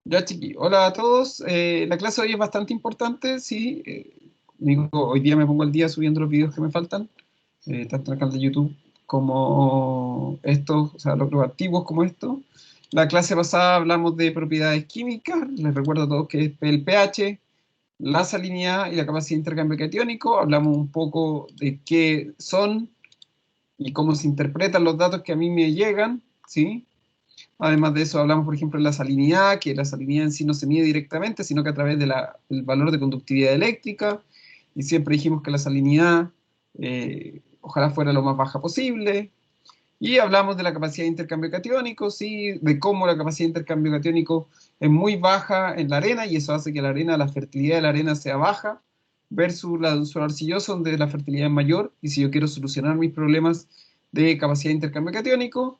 Ya, chiqui. Hola a todos. La clase de hoy es bastante importante, sí. Hoy día me pongo al día subiendo los videos que me faltan, tanto en el canal de YouTube como estos, o sea, los antiguos como estos. La clase pasada hablamos de propiedades químicas. Les recuerdo a todos que es el pH, la salinidad y la capacidad de intercambio catiónico. Hablamos un poco de qué son y cómo se interpretan los datos que a mí me llegan, ¿sí? Además de eso, hablamos, por ejemplo, de la salinidad, que la salinidad en sí no se mide directamente, sino que a través del valor de conductividad eléctrica. Y siempre dijimos que la salinidad ojalá fuera lo más baja posible. Y hablamos de la capacidad de intercambio catiónico, sí, de cómo la capacidad de intercambio catiónico es muy baja en la arena y eso hace que la fertilidad de la arena sea baja versus la de un suelo arcilloso donde la fertilidad es mayor. Y si yo quiero solucionar mis problemas de capacidad de intercambio catiónico,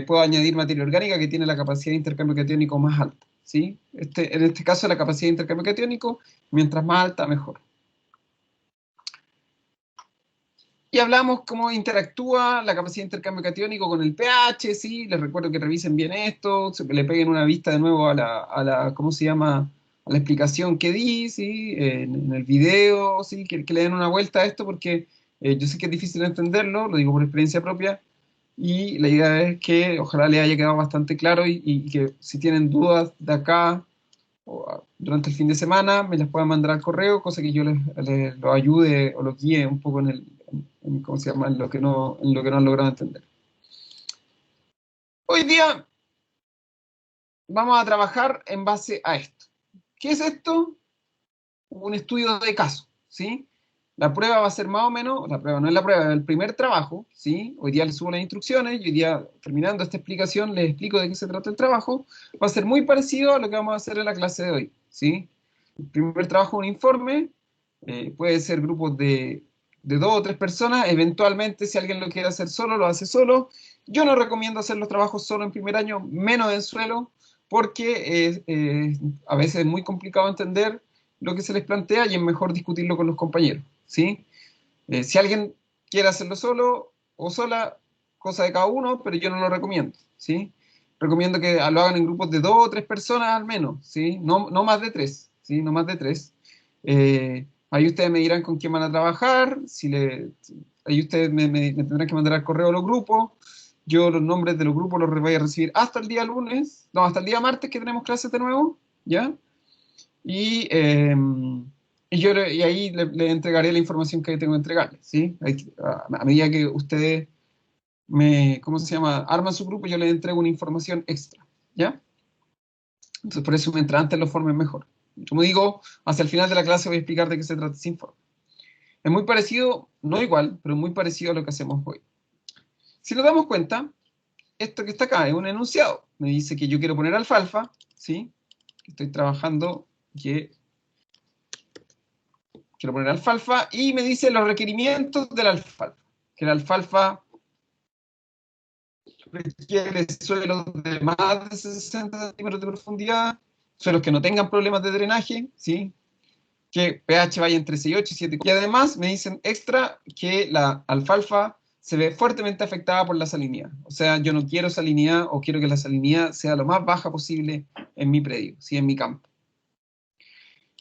puedo añadir materia orgánica que tiene la capacidad de intercambio catiónico más alta, ¿sí? En este caso la capacidad de intercambio catiónico, mientras más alta, mejor. Y hablamos cómo interactúa la capacidad de intercambio catiónico con el pH, ¿sí? Les recuerdo que revisen bien esto, le peguen una vista de nuevo ¿cómo se llama? A la explicación que di, ¿sí? En el video, ¿sí? Que le den una vuelta a esto porque yo sé que es difícil entenderlo, lo digo por experiencia propia, y la idea es que ojalá les haya quedado bastante claro y que si tienen dudas de acá durante el fin de semana me las puedan mandar al correo, cosa que yo les lo ayude o los guíe un poco ¿cómo se llama? En lo que no han logrado entender. Hoy día vamos a trabajar en base a esto. ¿Qué es esto? Un estudio de caso, ¿sí? La prueba va a ser más o menos, la prueba no es la prueba, es el primer trabajo, ¿sí? Hoy día les subo las instrucciones y hoy día, terminando esta explicación, les explico de qué se trata el trabajo. Va a ser muy parecido a lo que vamos a hacer en la clase de hoy, ¿sí? El primer trabajo es un informe, puede ser grupos de dos o tres personas, eventualmente si alguien lo quiere hacer solo, lo hace solo. Yo no recomiendo hacer los trabajos solo en primer año, menos en suelo, porque a veces es muy complicado entender lo que se les plantea y es mejor discutirlo con los compañeros, ¿sí? Si alguien quiere hacerlo solo o sola, cosa de cada uno, pero yo no lo recomiendo, ¿sí? Recomiendo que lo hagan en grupos de dos o tres personas al menos, ¿sí? No más de tres, ¿sí? No más de tres. Ahí ustedes me dirán con quién van a trabajar, ahí ustedes me tendrán que mandar al correo los grupos, yo los nombres de los grupos los voy a recibir hasta el día lunes, no, hasta el día martes que tenemos clases de nuevo, ¿ya? Y, eh, y ahí le entregaré la información que tengo que entregarle, ¿sí? A medida que ustedes ¿cómo se llama? Arman su grupo, yo les entrego una información extra, ¿ya? Entonces, por eso, mientras antes lo formen mejor. Como digo, hacia el final de la clase voy a explicar de qué se trata ese informe. Es muy parecido, no igual, pero muy parecido a lo que hacemos hoy. Si nos damos cuenta, esto que está acá es un enunciado. Me dice que yo quiero poner alfalfa, ¿sí? Estoy trabajando que quiero poner alfalfa y me dice los requerimientos de la alfalfa. Que la alfalfa requiere suelos de más de 60 centímetros de profundidad, suelos que no tengan problemas de drenaje, ¿sí? Que pH vaya entre 6 y 8 y 7. Y además me dicen extra que la alfalfa se ve fuertemente afectada por la salinidad. O sea, yo no quiero salinidad o quiero que la salinidad sea lo más baja posible en mi predio, ¿sí? En mi campo.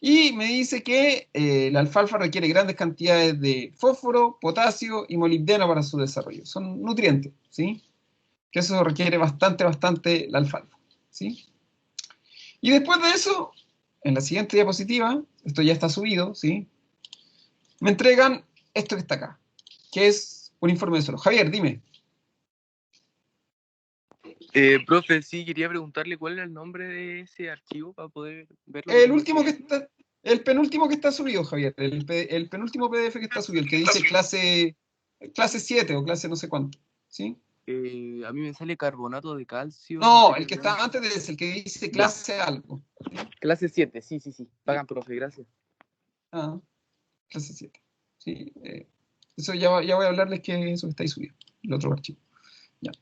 Y me dice que la alfalfa requiere grandes cantidades de fósforo, potasio y molibdeno para su desarrollo. Son nutrientes, ¿sí? Que eso requiere bastante la alfalfa, ¿sí? Y después de eso, en la siguiente diapositiva, esto ya está subido, ¿sí? Me entregan esto que está acá, que es un informe de suelo. Javier, dime. Profe, sí, quería preguntarle cuál era el nombre de ese archivo para poder verlo El mejor. último que está, el penúltimo que está subido, Javier, el penúltimo PDF que está subido, el que dice clase 7 o clase no sé cuánto, ¿sí? A mí me sale carbonato de calcio, No, el materia que orgánica. está antes de ese, el que dice Ya, clase algo, ¿sí? clase 7, sí, sí, sí. Sí. Pagan, profe, gracias. Ah, clase 7. Sí, eso ya voy a hablarles que eso que está ahí subido, el otro archivo. Ya.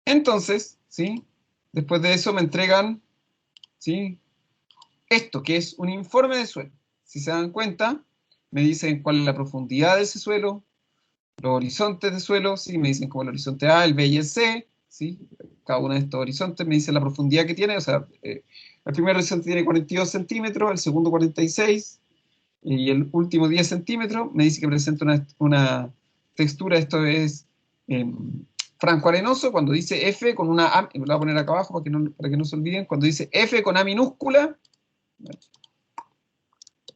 Entonces, ¿sí? Después de eso me entregan, ¿sí? Esto, que es un informe de suelo. Si se dan cuenta, me dicen cuál es la profundidad de ese suelo, los horizontes de suelo, ¿sí? Me dicen como el horizonte A, el B y el C, ¿sí? Cada uno de estos horizontes me dice la profundidad que tiene, o sea, el primer horizonte tiene 42 centímetros, el segundo 46, y el último 10 centímetros, me dice que presenta una textura, esto es franco arenoso, cuando dice F con una A, lo voy a poner acá abajo para que no se olviden, cuando dice F con A minúscula,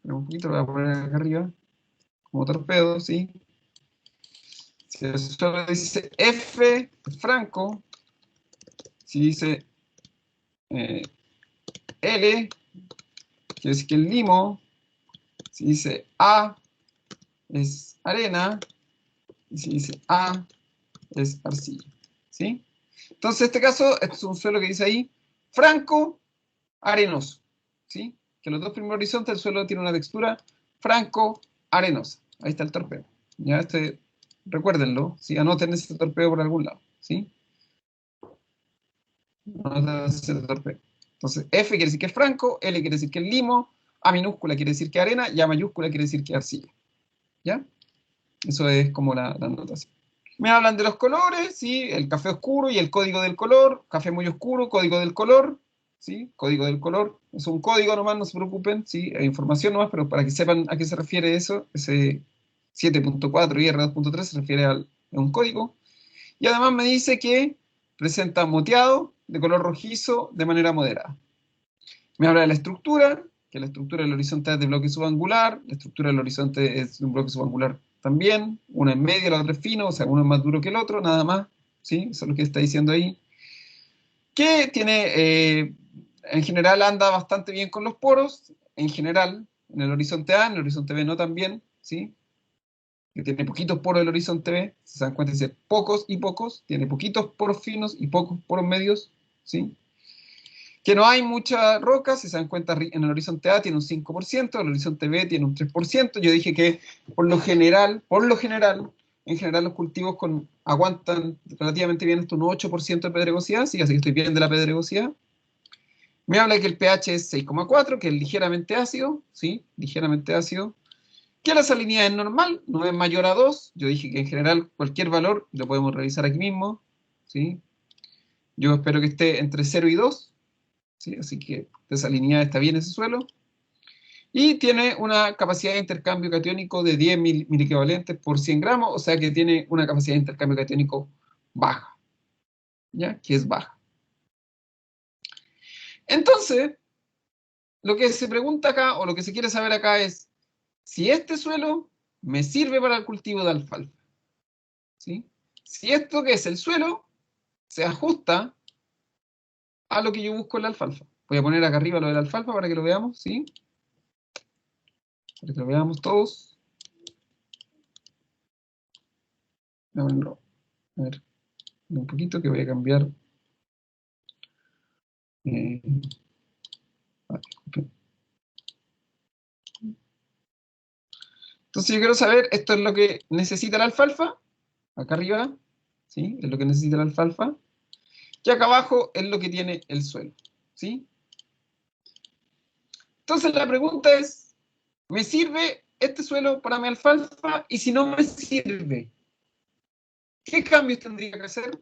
un poquito, lo voy a poner acá arriba, como torpedo, ¿sí? Si el suelo dice F, franco, si dice L, quiere decir que el limo, si dice A, es arena, y si dice A, es arcilla, ¿sí? Entonces, en este caso, este es un suelo que dice ahí, franco, arenoso, ¿sí? Que los dos primeros horizontes el suelo tiene una textura franco, arenosa. Ahí está el torpedo. Ya, recuérdenlo, ¿sí? Anoten ese torpedo por algún lado, ¿sí? Anoten ese torpedo. Entonces, F quiere decir que es franco, L quiere decir que es limo, A minúscula quiere decir que es arena, y A mayúscula quiere decir que es arcilla, ¿ya? Eso es como la anotación. Me hablan de los colores, ¿sí? El café oscuro y el código del color. Café muy oscuro, código del color, ¿sí? Código del color. Es un código nomás, no se preocupen, ¿sí? Hay información nomás, pero para que sepan a qué se refiere eso, ese 7.4 y R2.3 se refiere a un código. Y además me dice que presenta moteado de color rojizo de manera moderada. Me habla de la estructura, que la estructura del horizonte es de bloque subangular, la estructura del horizonte es de un bloque subangular también, uno en medio, la otra es fino, o sea, uno es más duro que el otro, nada más, ¿sí? Eso es lo que está diciendo ahí. Que tiene, en general anda bastante bien con los poros, en general, en el horizonte A, en el horizonte B no tan bien, ¿sí? Que tiene poquitos poros el horizonte B, si se dan cuenta, dice pocos y pocos, tiene poquitos poros finos y pocos poros medios, ¿sí? Que no hay mucha roca, si se dan cuenta, en el horizonte A tiene un 5%, el horizonte B tiene un 3%. Yo dije que por lo general, en general los cultivos aguantan relativamente bien hasta un 8% de pedregosidad, sí, así que estoy bien de la pedregosidad. Me habla de que el pH es 6,4, que es ligeramente ácido, sí, ligeramente ácido. Que la salinidad es normal, no es mayor a 2. Yo dije que en general cualquier valor lo podemos revisar aquí mismo, ¿sí? Yo espero que esté entre 0 y 2. ¿Sí? Así que desalinidad está bien ese suelo. Y tiene una capacidad de intercambio catiónico de 10 miliequivalentes por 100 gramos, o sea que tiene una capacidad de intercambio catiónico baja, ¿ya? Que es baja. Entonces, lo que se pregunta acá, o lo que se quiere saber acá es, si este suelo me sirve para el cultivo de alfalfa, ¿sí? Si esto que es el suelo se ajusta a lo que yo busco en la alfalfa. Voy a poner acá arriba lo de la alfalfa para que lo veamos, ¿sí? Para que lo veamos todos. A ver, un poquito que voy a cambiar. Eh, Entonces yo quiero saber, esto es lo que necesita la alfalfa, acá arriba, ¿sí? Es lo que necesita la alfalfa, y acá abajo es lo que tiene el suelo, ¿sí? Entonces la pregunta es, ¿me sirve este suelo para mi alfalfa? Y si no me sirve, ¿qué cambios tendría que hacer?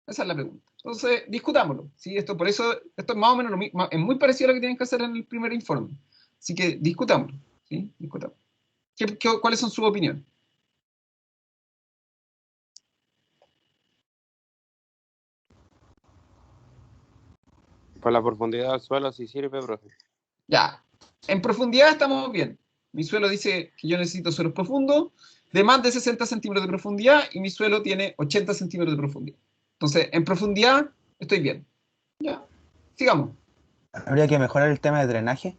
Esa es la pregunta. Entonces, discutámoslo, ¿sí? Por eso, esto es más o menos lo mismo, es muy parecido a lo que tienen que hacer en el primer informe. Así que discutámoslo, ¿sí? Discutamos. ¿Cuáles son sus opiniones? Por la profundidad del suelo sí sirve, profe. Ya, en profundidad estamos bien. Mi suelo dice que yo necesito suelos profundos de más de 60 centímetros de profundidad y mi suelo tiene 80 centímetros de profundidad. Entonces, en profundidad estoy bien. Ya, sigamos. Habría que mejorar el tema de drenaje,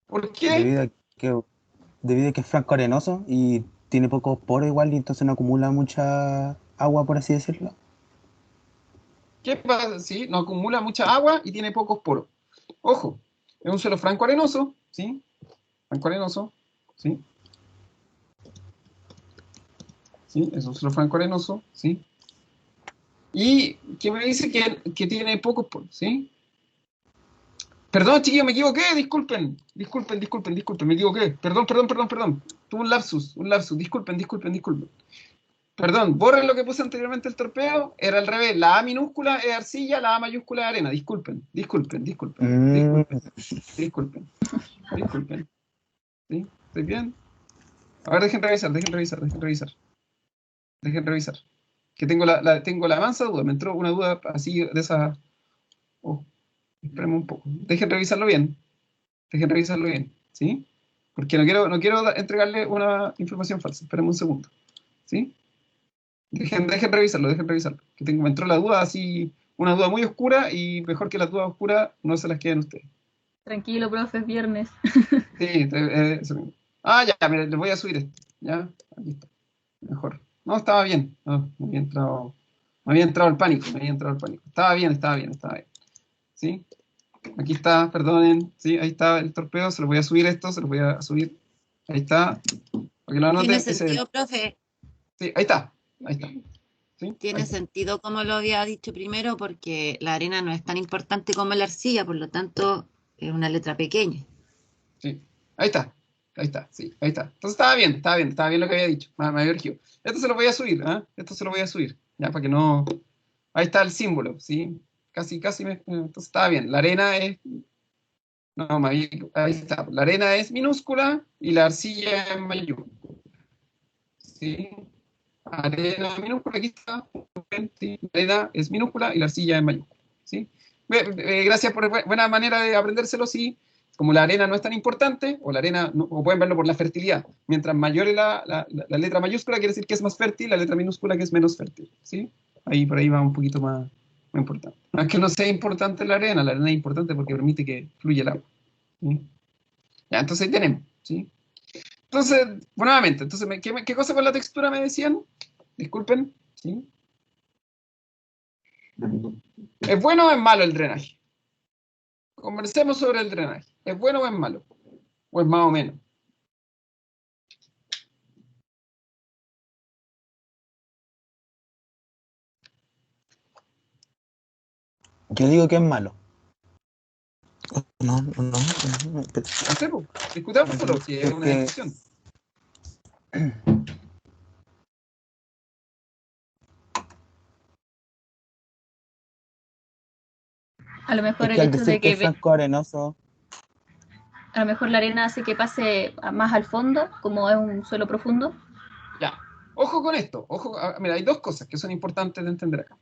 ¿Por qué? debido a que, debido a que es franco arenoso y tiene pocos poros igual y entonces no acumula mucha agua, por así decirlo. ¿Qué pasa? Sí, no acumula mucha agua y tiene pocos poros. Ojo, es un suelo franco arenoso, ¿sí? Franco arenoso, ¿sí? ¿Sí? Es un suelo franco arenoso, ¿sí? Y que me dice que tiene pocos poros, ¿sí? Perdón, chiquillos, me equivoqué, disculpen, me equivoqué. Perdón. Tuve un lapsus, disculpen. Perdón, borren lo que puse anteriormente el torpeo, era al revés, la A minúscula es arcilla, la A mayúscula es arena, disculpen, Mm, disculpen, disculpen, ¿sí? ¿Estoy bien? A ver, dejen revisar, que tengo la mansa duda, me entró una duda así de esa, oh, espérenme un poco, dejen revisarlo bien, ¿sí? Porque no quiero entregarle una información falsa, espérenme un segundo, ¿sí? Dejen revisarlo, que me entró la duda así, una duda muy oscura y mejor que las dudas oscuras no se las queden ustedes. Tranquilo, profe, es viernes. Sí, eso mismo. Ya, mira, les voy a subir esto, ya, aquí está, mejor. No, estaba bien, no, me había entrado el pánico, Estaba bien, ¿sí? Aquí está, perdonen, sí, ahí está el torpeo, se lo voy a subir ahí está, para que lo Tiene anoten, sentido, profe. sí, ahí está, ¿sí? Ahí Tiene está. sentido como lo había dicho primero, porque la arena no es tan importante como la arcilla, por lo tanto es una letra pequeña. Sí, sí, ahí está. Entonces estaba bien lo que había dicho, me había corregido. Esto se lo voy a subir, ¿ah? Esto se lo voy a subir, ya, para que no... Ahí está el símbolo, ¿sí? Entonces estaba bien, la arena es... No, ahí está, la arena es minúscula y la arcilla es mayúscula, ¿sí? Arena minúscula, aquí está, ¿sí? La arena es minúscula y la arcilla es mayúscula, ¿sí? Gracias por buena manera de aprendérselo, sí. Como la arena no es tan importante, o la arena, o pueden verlo por la fertilidad. Mientras mayor es la letra mayúscula, quiere decir que es más fértil, la letra minúscula que es menos fértil, ¿sí? Por ahí va un poquito más importante. No es que no sea importante la arena es importante porque permite que fluya el agua, ¿sí? Ya, entonces ahí tenemos, ¿sí? Entonces, nuevamente, ¿qué cosa con la textura me decían? Disculpen, ¿sí? ¿Es bueno o es malo el drenaje? Conversemos sobre el drenaje. ¿Es bueno o es malo? ¿O es más o menos? yo digo que es malo. No, No sé, pues, discutámoslo, si es una Porque discusión. A lo mejor es el que al hecho decir de que que es franco arenoso, a lo mejor la arena hace que pase más al fondo, como es un suelo profundo. Ya, ojo con esto. Ojo, mira, hay dos cosas que son importantes de entender acá.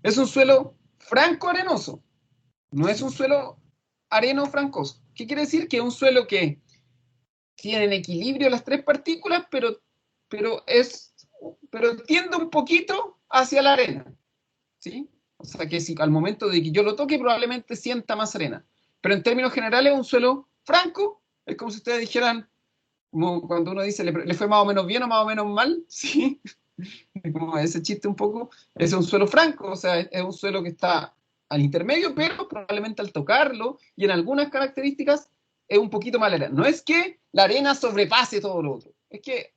Es un suelo franco-arenoso, no es un suelo areno-francoso. ¿Qué quiere decir? Que es un suelo que tiene en equilibrio las tres partículas, pero, pero tiende un poquito hacia la arena, ¿sí? O sea que si al momento de que yo lo toque probablemente sienta más arena. Pero en términos generales un suelo franco es como si ustedes dijeran, como cuando uno dice le fue más o menos bien o más o menos mal, ¿sí? Como ese chiste un poco, es un suelo franco, o sea, es un suelo que está al intermedio, pero probablemente al tocarlo y en algunas características es un poquito más arena. No es que la arena sobrepase todo lo otro, es que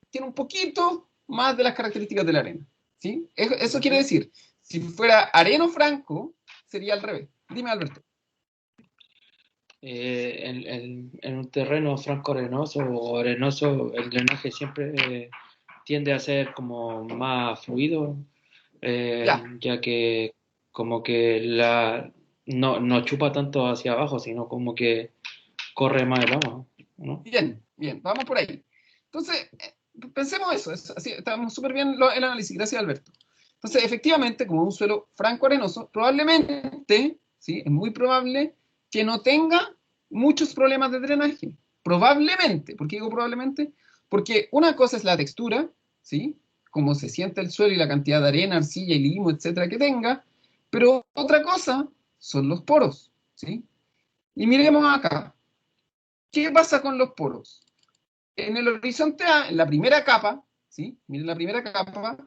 tiene un poquito más de las características de la arena, ¿sí? Eso quiere decir, si fuera areno franco, sería al revés. Dime, Alberto. En un terreno franco-arenoso o arenoso, el drenaje siempre tiende a ser como más fluido, Ya, ya que como que no chupa tanto hacia abajo, sino como que corre más el agua, ¿no? bien, vamos por ahí. Entonces, pensemos eso, así, estamos súper bien el análisis, gracias Alberto. Entonces, efectivamente, como un suelo franco-arenoso, probablemente, ¿sí? Es muy probable que no tenga muchos problemas de drenaje. Probablemente, ¿por qué digo probablemente? Porque una cosa es la textura, ¿sí? Cómo se siente el suelo y la cantidad de arena, arcilla y limo, etcétera, que tenga, pero otra cosa son los poros, ¿sí? Y miremos acá, ¿qué pasa con los poros? En el horizonte A, en la primera capa, ¿sí? Miren la primera capa,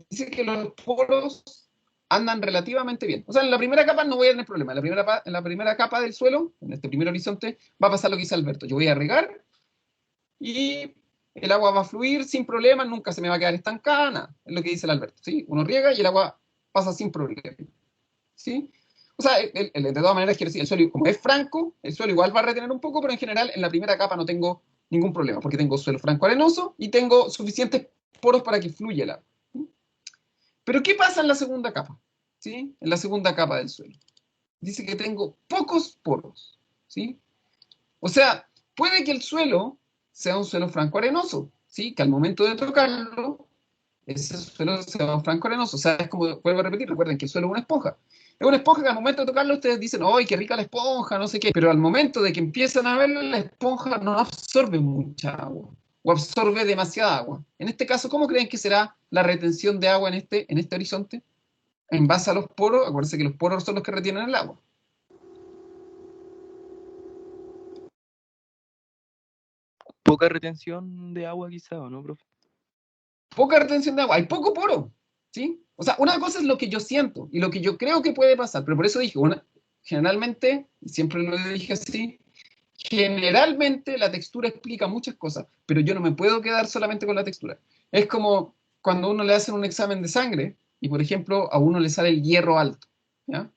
dice que los poros andan relativamente bien. O sea, en la primera capa no voy a tener problema. En la primera capa del suelo, en este primer horizonte, va a pasar lo que dice Alberto. Yo voy a regar y el agua va a fluir sin problema, nunca se me va a quedar estancada, nada. Es lo que dice el Alberto, ¿sí? Uno riega y el agua pasa sin problema, ¿sí? O sea, de todas maneras, quiero decir, el suelo, como es franco, el suelo igual va a retener un poco, pero en general en la primera capa no tengo ningún problema, porque tengo suelo franco arenoso y tengo suficientes poros para que fluya el agua. ¿Sí? Pero ¿qué pasa en la segunda capa? ¿Sí? En la segunda capa del suelo. Dice que tengo pocos poros. ¿Sí? O sea, puede que el suelo sea un suelo franco-arenoso, ¿sí? Que al momento de tocarlo, ese suelo sea un franco-arenoso. O sea, es como, vuelvo a repetir, recuerden que el suelo es una esponja. Es una esponja que al momento de tocarlo ustedes dicen, ¡ay, qué rica la esponja! No sé qué. Pero al momento de que empiezan a verlo, la esponja no absorbe mucha agua. O absorbe demasiada agua. En este caso, ¿cómo creen que será la retención de agua en este horizonte? En base a los poros, acuérdense que los poros son los que retienen el agua. Poca retención de agua quizá, ¿o no, profe? Poca retención de agua, hay poco poro, ¿sí? O sea, una cosa es lo que yo siento y lo que yo creo que puede pasar, pero por eso dije, generalmente, siempre lo dije así, generalmente la textura explica muchas cosas, pero yo no me puedo quedar solamente con la textura. Es como cuando uno le hace un examen de sangre y, por ejemplo, a uno le sale el hierro alto, ¿ya?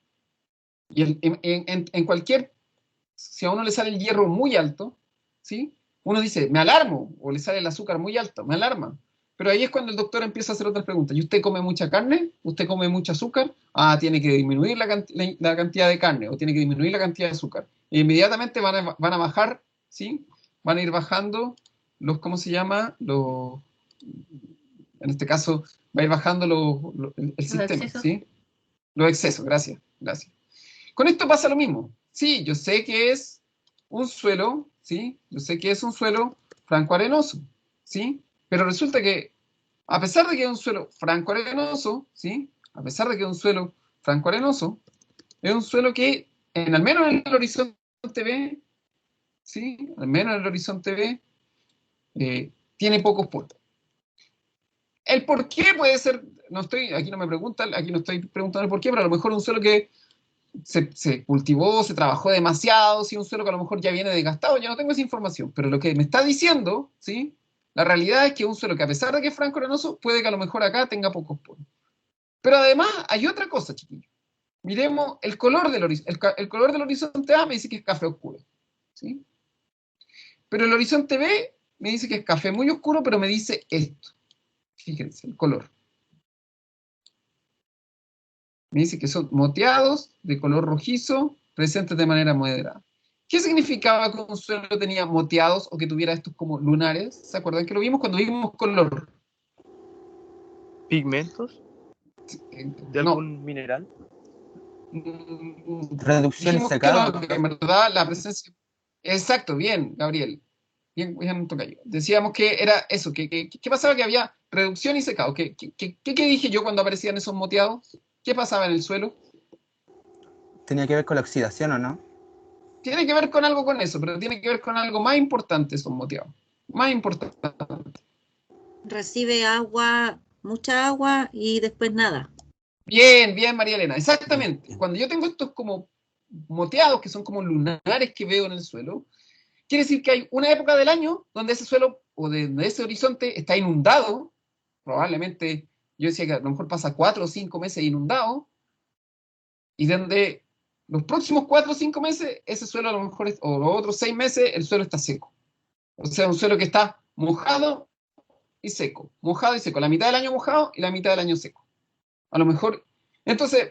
Y en cualquier, si a uno le sale el hierro muy alto, ¿sí? Uno dice, me alarmo, o le sale el azúcar muy alto, me alarma. Pero ahí es cuando el doctor empieza a hacer otras preguntas. ¿Y usted come mucha carne? ¿Usted come mucho azúcar? Ah, tiene que disminuir la cantidad de carne, o tiene que disminuir la cantidad de azúcar. E inmediatamente van a bajar, ¿sí? Van a ir bajando los, ¿cómo se llama? En este caso, va a ir bajando el sistema, excesos. ¿sí? Los excesos, gracias, gracias. Con esto pasa lo mismo. Sí, yo sé que es un suelo, ¿sí? Yo sé que es un suelo franco-arenoso, ¿sí? Pero resulta que, a pesar de que es un suelo franco-arenoso, ¿sí? A pesar de que es un suelo franco-arenoso, es un suelo que, al menos en el horizonte B, ¿sí? Al menos en el horizonte B, tiene pocos poros. El por qué puede ser, aquí no me preguntan, aquí no estoy preguntando el por qué, pero a lo mejor un suelo que se cultivó, se trabajó demasiado, si un suelo que a lo mejor ya viene desgastado, ya no tengo esa información, pero lo que me está diciendo, ¿sí? La realidad es que un suelo que a pesar de que es franco-arenoso, puede que a lo mejor acá tenga pocos poros. Pero además hay otra cosa, chiquillos. Miremos el color del horizonte. El color del horizonte A me dice que es café oscuro, ¿sí? Pero el horizonte B me dice que es café muy oscuro, pero me dice esto. Fíjense, el color. Me dice que son moteados, de color rojizo, presentes de manera moderada. ¿Qué significaba que un suelo tenía moteados o que tuviera estos como lunares? ¿Se acuerdan que lo vimos cuando vimos color? ¿Pigmentos de No. algún mineral? Reducción y Dijimos que secado, no, que ¿no? en verdad la presencia... Exacto, bien, Gabriel. Bien, bien tocayo. Decíamos que era eso, ¿qué pasaba? Que había reducción y secado. ¿Qué dije yo cuando aparecían esos moteados? ¿Qué pasaba en el suelo? Tenía que ver con la oxidación, ¿o no? Tiene que ver con algo con eso, pero tiene que ver con algo más importante esos moteados. Más importante. Recibe agua, mucha agua y después nada. Bien, bien, María Elena, exactamente. Cuando yo tengo estos como moteados, que son como lunares que veo en el suelo, quiere decir que hay una época del año donde ese suelo o donde ese horizonte está inundado, probablemente, yo decía que a lo mejor pasa 4 o 5 meses inundado, y donde los próximos 4 o 5 meses, ese suelo a lo mejor, o los otros 6 meses, el suelo está seco. O sea, un suelo que está mojado y seco, mojado y seco, la mitad del año mojado y la mitad del año seco. A lo mejor, entonces,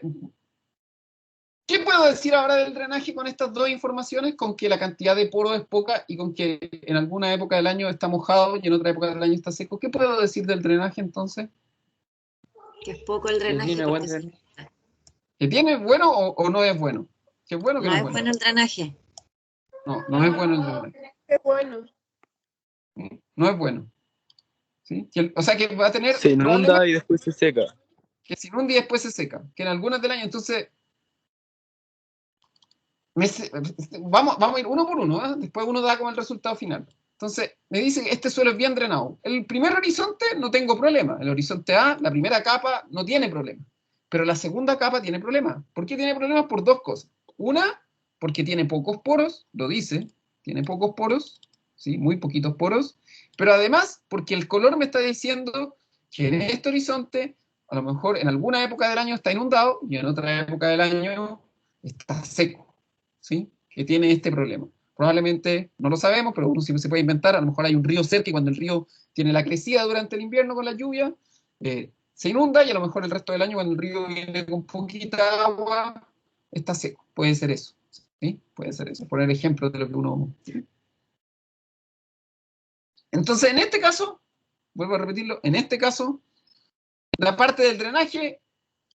¿qué puedo decir ahora del drenaje con estas dos informaciones? Con que la cantidad de poros es poca y con que en alguna época del año está mojado y en otra época del año está seco. ¿Qué puedo decir del drenaje entonces? Que es poco el Que drenaje tiene buen porque drenaje. ¿Que tiene bueno o no es bueno? ¿Que es bueno o que no no es es bueno? bueno el drenaje. No, no es bueno el drenaje. Qué bueno. No es bueno. ¿Sí? O sea que va a tener Se probablemente inunda y después se seca. que se inunda y después se seca. Que en algunas del año, entonces, vamos a ir uno por uno, ¿eh? Después uno da como el resultado final. Entonces, me dice que este suelo es bien drenado. El primer horizonte no tengo problema. El horizonte A, la primera capa, no tiene problema. Pero la segunda capa tiene problemas. ¿Por qué tiene problemas? Por dos cosas. Una, porque tiene pocos poros, lo dice, tiene pocos poros, ¿sí? Muy poquitos poros. Pero además, porque el color me está diciendo que en este horizonte, a lo mejor en alguna época del año está inundado y en otra época del año está seco, ¿sí? Que tiene este problema. Probablemente no lo sabemos, pero uno siempre se puede inventar. A lo mejor hay un río cerca y cuando el río tiene la crecida durante el invierno con la lluvia, se inunda y a lo mejor el resto del año cuando el río viene con poquita agua, está seco. Puede ser eso. ¿Sí? Puede ser eso. Poner ejemplos de lo que uno... ¿sí? Entonces, en este caso, vuelvo a repetirlo, en este caso, la parte del drenaje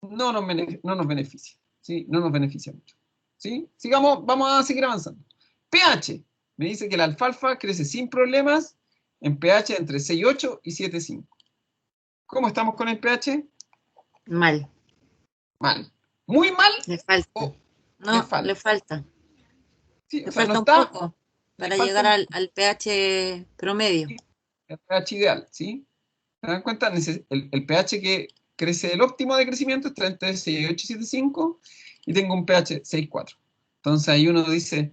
no nos beneficia. ¿Sí? No nos beneficia mucho. ¿Sí? Sigamos, vamos a seguir avanzando. pH. Me dice que la alfalfa crece sin problemas en pH entre 6,8 y 7,5. ¿Cómo estamos con el pH? Mal, Mal. ¿Muy mal? le falta. ¿O No, le falta? le falta. Sí, o Le sea, no falta un está... poco le para falta llegar un- al pH promedio. el pH ideal, ¿sí? ¿Se dan cuenta? El pH que crece, el óptimo de crecimiento está entre 6,8 y 7,5 y tengo un pH 6,4. Entonces ahí uno dice,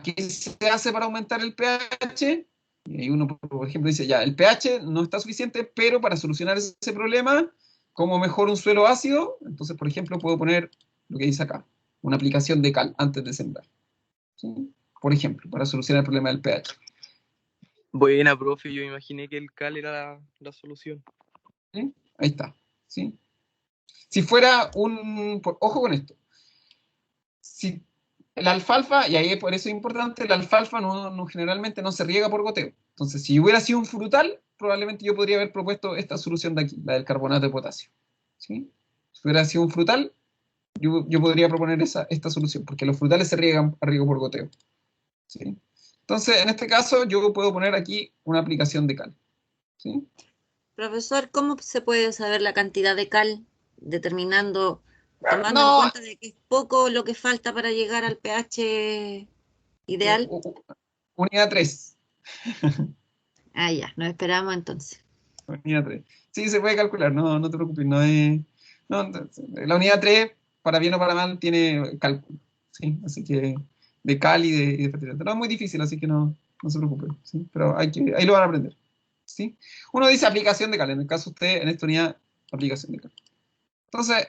¿qué se hace para aumentar el pH? Y ahí uno, por ejemplo, dice, ya, el pH no está suficiente, pero para solucionar ese problema, como mejor un suelo ácido, entonces, por ejemplo, puedo poner lo que dice acá, una aplicación de cal antes de sembrar. ¿Sí? Por ejemplo, para solucionar el problema del pH. Buena, profe, yo imaginé que el cal era la solución. ¿Sí? Ahí está. ¿Sí? Si fuera ojo con esto. Si la alfalfa, y ahí por eso es importante, la alfalfa generalmente no se riega por goteo. Entonces, si hubiera sido un frutal, probablemente yo podría haber propuesto esta solución de aquí, la del carbonato de potasio. ¿Sí? Si hubiera sido un frutal, yo podría proponer esta solución, porque los frutales se riegan a riego por goteo. ¿Sí? Entonces, en este caso, yo puedo poner aquí una aplicación de cal. ¿Sí? Profesor, ¿cómo se puede saber la cantidad de cal tomando en No, cuenta de que es poco lo que falta para llegar al pH ideal? unidad 3. Ah, ya, nos esperamos entonces. Unidad 3. Sí, se puede calcular, no te preocupes. La unidad 3, para bien o para mal, tiene cálculo. ¿Sí? Así que de cal y de fertilidad. No es muy difícil, así que no se preocupen. ¿Sí? Pero ahí lo van a aprender. ¿Sí? Uno dice aplicación de cal, en el caso usted, en esta unidad, aplicación de cal. Entonces,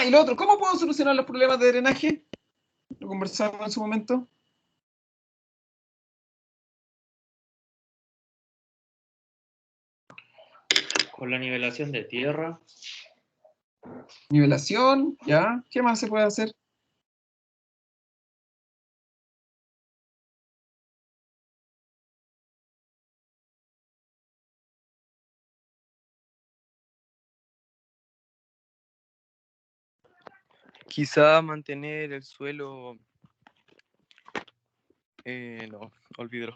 y lo otro, ¿cómo puedo solucionar los problemas de drenaje? Lo conversamos en su momento. Con la nivelación de tierra, Nivelación, ¿ya? ¿Qué más se puede hacer? Quizá mantener el suelo... no, olvídalo.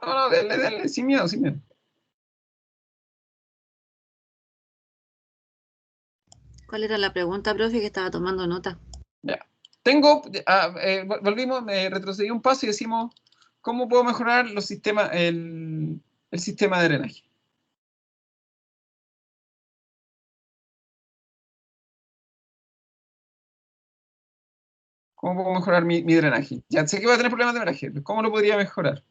No, dale, sin miedo, sin miedo. ¿Cuál era la pregunta, profe, que estaba tomando nota? Ya. Volvimos, retrocedí un paso y decimos, ¿cómo puedo mejorar el sistema de drenaje? ¿Cómo puedo mejorar mi drenaje? Ya sé que voy a tener problemas de drenaje, pero ¿cómo lo podría mejorar?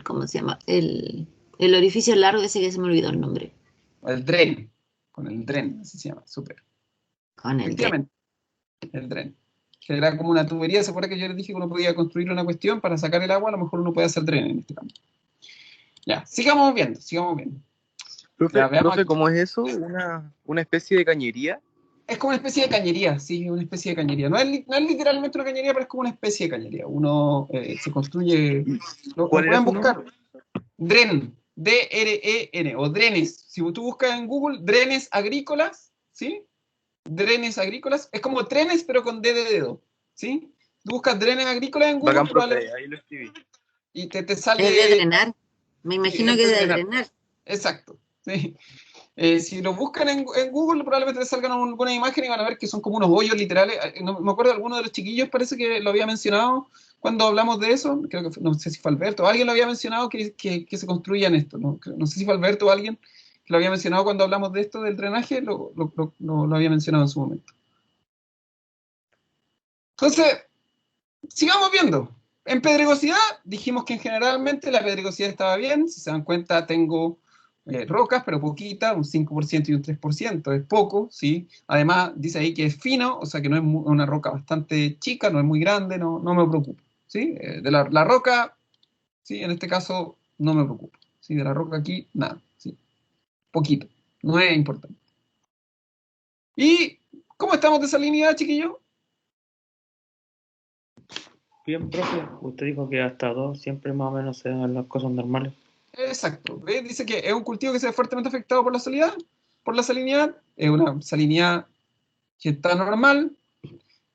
¿Cómo se llama? El orificio largo ese que se me olvidó el nombre. El dren, con el dren, así se llama, súper. Con el de. Efectivamente, el dren. Que era como una tubería, ¿se acuerda que yo les dije que uno podía construir una cuestión para sacar el agua? A lo mejor uno puede hacer dren en este campo. Ya, sigamos viendo, sigamos viendo. Ya, veamos Profe, aquí. ¿cómo es eso? ¿Una especie de cañería? Es como una especie de cañería, sí, una especie de cañería. No es literalmente una cañería, pero es como una especie de cañería. Uno se construye, lo ¿Cuál era pueden su nombre? buscar, DREN, D-R-E-N, o drenes. Si tú buscas en Google, drenes agrícolas, ¿sí? Drenes agrícolas, es como trenes, pero con D de dedo, ¿sí? Tú buscas drenes agrícolas en Google, Bacán, profe, ahí lo escribí. y te Es de sale, drenar. Me imagino es que de es de drenar. drenar. Exacto, ¿sí? Si lo buscan en Google, probablemente les salgan algunas imágenes y van a ver que son como unos hoyos literales. No, me acuerdo de alguno de los chiquillos, parece que lo había mencionado cuando hablamos de eso. Creo que no sé si fue Alberto, alguien lo había mencionado que se construían esto. No sé si fue Alberto o alguien que lo había mencionado cuando hablamos de esto del drenaje, lo había mencionado en su momento. Entonces, sigamos viendo. En pedregosidad, dijimos que generalmente la pedregosidad estaba bien. Si se dan cuenta, tengo rocas, pero poquita, un 5% y un 3%, es poco, ¿sí? Además, dice ahí que es fino, o sea que no es una roca bastante chica, no es muy grande, no me preocupo, ¿sí? De la roca, ¿sí? En este caso, no me preocupo, ¿sí? De la roca aquí, nada, ¿sí? Poquito, no es importante. ¿Y cómo estamos de salinidad, chiquillo? Bien, profe, usted dijo que hasta 2 siempre más o menos se dan las cosas normales. Exacto. ¿Ves? Dice que es un cultivo que se ve fuertemente afectado por la salinidad. Por la salinidad. Es una salinidad que está normal.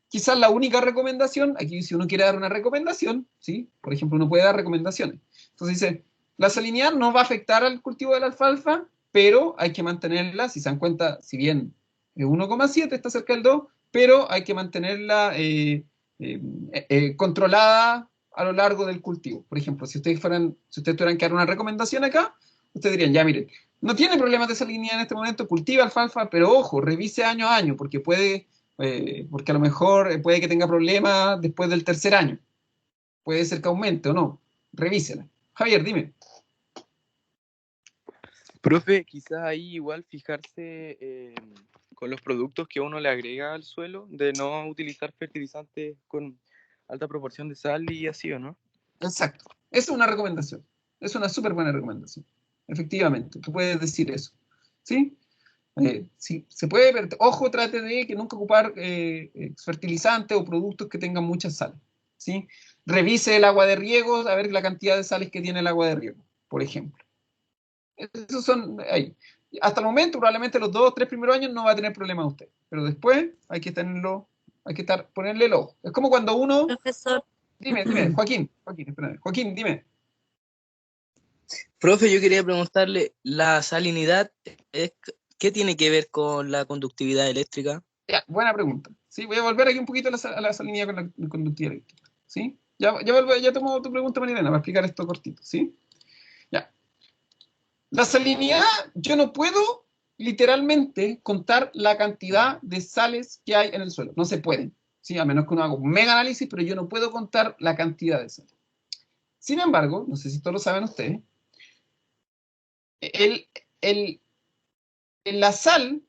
Quizás la única recomendación, aquí si uno quiere dar una recomendación, ¿sí? Por ejemplo, uno puede dar recomendaciones. Entonces dice, la salinidad no va a afectar al cultivo de la alfalfa, pero hay que mantenerla, si se dan cuenta, si bien es 1,7, está cerca del 2, pero hay que mantenerla controlada a lo largo del cultivo. Por ejemplo, si ustedes tuvieran que dar una recomendación acá, ustedes dirían, ya miren, no tiene problemas de salinidad en este momento, cultiva alfalfa, pero ojo, revise año a año, porque porque a lo mejor puede que tenga problemas después del tercer año. Puede ser que aumente o no. Revísela. Javier, dime. Profe, quizás ahí igual fijarse con los productos que uno le agrega al suelo, de no utilizar fertilizantes con alta proporción de sal y así, ¿o no? Exacto. Esa es una recomendación. Es una súper buena recomendación. Efectivamente, tú puedes decir eso. ¿Sí? Sí, se puede, pero ojo, trate de que nunca ocupar fertilizantes o productos que tengan muchas sales. ¿Sí? Revise el agua de riego, a ver la cantidad de sales que tiene el agua de riego, por ejemplo. Esos son ahí. Hasta el momento, probablemente los 2 o 3 primeros años no va a tener problema usted, pero después hay que ponerle el ojo. Es como cuando uno... Profesor, Dime, Joaquín, espérame. Joaquín, dime. Profe, yo quería preguntarle, ¿la salinidad qué tiene que ver con la conductividad eléctrica? Ya, buena pregunta. ¿Sí? Voy a volver aquí un poquito a la salinidad con la conductividad eléctrica. ¿Sí? Ya tomo tu pregunta, Marilena, para explicar esto cortito. ¿Sí? Ya. La salinidad, yo no puedo literalmente contar la cantidad de sales que hay en el suelo. No se puede. ¿Sí? A menos que uno haga un mega análisis, pero yo no puedo contar la cantidad de sales. Sin embargo, no sé si todos lo saben ustedes, la sal,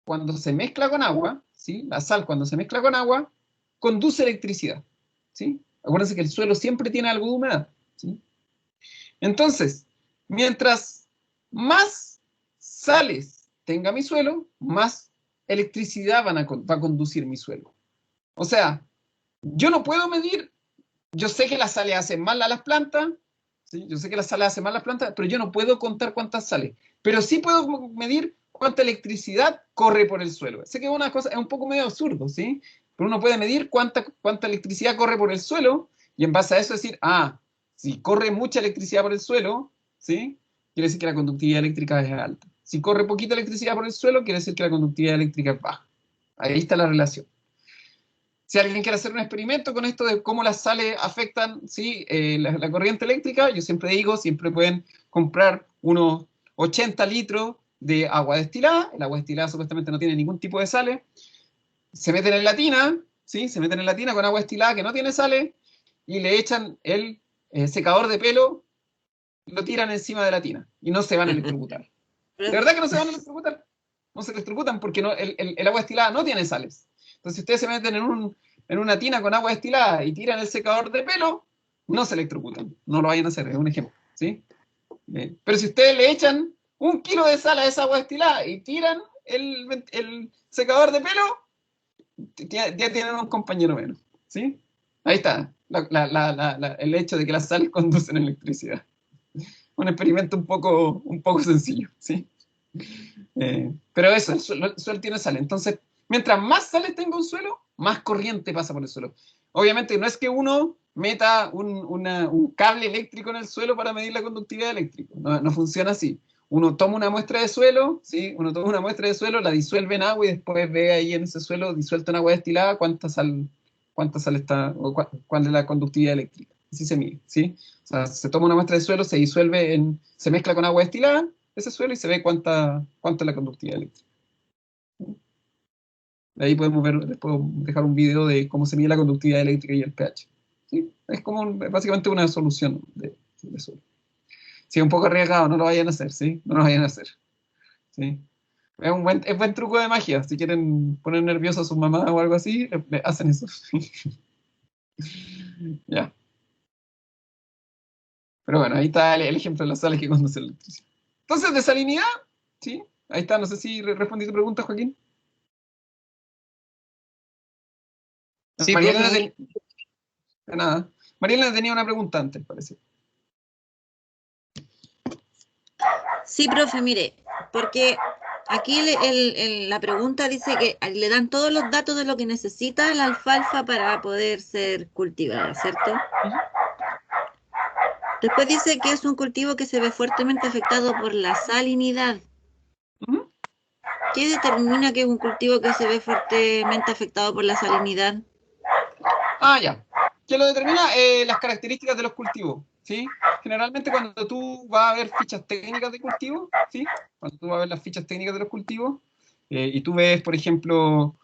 cuando se mezcla con agua, ¿sí? La sal, cuando se mezcla con agua, conduce electricidad. ¿Sí? Acuérdense que el suelo siempre tiene algo de humedad. ¿Sí? Entonces, mientras más sales tenga mi suelo, más electricidad va a conducir mi suelo. O sea, yo no puedo medir, yo sé que las sales hacen mal a las plantas, ¿sí? Yo sé que las sales hacen mal a las plantas, pero yo no puedo contar cuántas sales. Pero sí puedo medir cuánta electricidad corre por el suelo. Sé que es una cosa, es un poco medio absurdo, ¿sí? Pero uno puede medir cuánta electricidad corre por el suelo y en base a eso decir, si corre mucha electricidad por el suelo, ¿sí? Quiere decir que la conductividad eléctrica es alta. Si corre poquita electricidad por el suelo, quiere decir que la conductividad eléctrica es baja. Ahí está la relación. Si alguien quiere hacer un experimento con esto de cómo las sales afectan, ¿sí? La corriente eléctrica, yo siempre digo, siempre pueden comprar unos 80 litros de agua destilada. El agua destilada supuestamente no tiene ningún tipo de sales. Se meten en la tina, ¿sí? Se meten en la tina con agua destilada que no tiene sales y le echan el secador de pelo, lo tiran encima de la tina y no se van a electrocutar. ¿De verdad que no se van a electrocutar? No se electrocutan porque el agua destilada no tiene sales. Entonces, si ustedes se meten en una tina con agua destilada y tiran el secador de pelo, no se electrocutan. No lo vayan a hacer, es un ejemplo. ¿Sí? Pero si ustedes le echan 1 kilo de sal a esa agua destilada y tiran el secador de pelo, ya tienen un compañero menos. ¿Sí? Ahí está el hecho de que las sales conducen electricidad. Un experimento un poco sencillo. ¿Sí? Pero eso, el suelo tiene sal. Entonces, mientras más sales tenga un suelo, más corriente pasa por el suelo. Obviamente no es que uno meta un cable eléctrico en el suelo para medir la conductividad eléctrica. No funciona así. Uno toma una muestra de suelo, ¿sí? Uno toma una muestra de suelo, la disuelve en agua y después ve ahí en ese suelo disuelto en agua destilada cuánta sal está, o cuál es la conductividad eléctrica. Así se mide, ¿sí? O sea, se toma una muestra de suelo, se mezcla con agua destilada, ese suelo, y se ve cuánta es la conductividad eléctrica. De ahí podemos ver, les puedo dejar un video de cómo se mide la conductividad eléctrica y el pH. ¿sí? Es como básicamente una solución de suelo. Sí, un poco arriesgado, no lo vayan a hacer, ¿sí? No lo vayan a hacer. ¿Sí? Es buen truco de magia. Si quieren poner nervioso a su mamá o algo así, le hacen eso. Ya. Pero bueno, ahí está el ejemplo de las sales que conducen la electricidad. Entonces, de salinidad, ¿sí? Ahí está, no sé si respondí tu pregunta, Joaquín. Sí, María profe, Elena de nada. María Elena tenía una pregunta antes, parece. Sí, profe, mire, porque aquí la pregunta dice que le dan todos los datos de lo que necesita la alfalfa para poder ser cultivada, ¿cierto? Después dice que es un cultivo que se ve fuertemente afectado por la salinidad. Ujú. ¿Qué determina que es un cultivo que se ve fuertemente afectado por la salinidad? Ah, ya. ¿Qué lo determina? Las características de los cultivos, ¿sí? Generalmente cuando tú vas a ver fichas técnicas de cultivo, ¿sí? Cuando tú vas a ver las fichas técnicas de los cultivos, y tú ves, por ejemplo,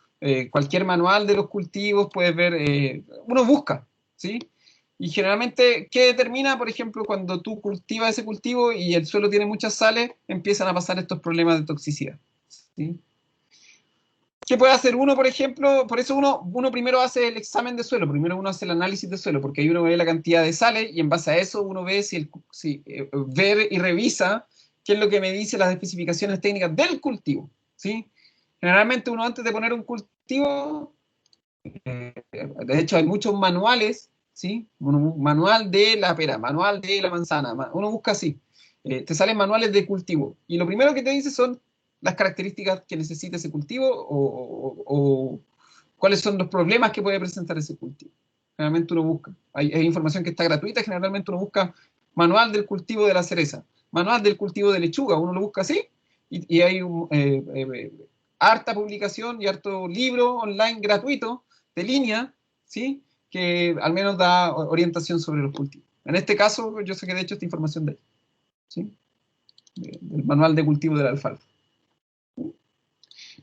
cualquier manual de los cultivos, puedes ver, uno busca, ¿sí? Y generalmente, ¿qué determina, por ejemplo, cuando tú cultivas ese cultivo y el suelo tiene muchas sales, empiezan a pasar estos problemas de toxicidad, ¿sí? ¿Qué puede hacer uno, por ejemplo? Por eso uno primero hace el examen de suelo, primero uno hace el análisis de suelo, porque ahí uno ve la cantidad de sales y en base a eso uno ve ver y revisa qué es lo que me dice las especificaciones técnicas del cultivo, ¿sí? Generalmente uno antes de poner un cultivo, de hecho hay muchos manuales, ¿sí? Un manual de la pera, manual de la manzana, uno busca así, te salen manuales de cultivo y lo primero que te dice son las características que necesita ese cultivo o cuáles son los problemas que puede presentar ese cultivo. Generalmente uno busca, hay información que está gratuita, generalmente uno busca manual del cultivo de la cereza, manual del cultivo de lechuga, uno lo busca así y hay harta publicación y harto libro online gratuito de línea, ¿sí? Que al menos da orientación sobre los cultivos. En este caso, yo sé que de hecho esta información de ahí, ¿sí? Del manual de cultivo de la alfalfa.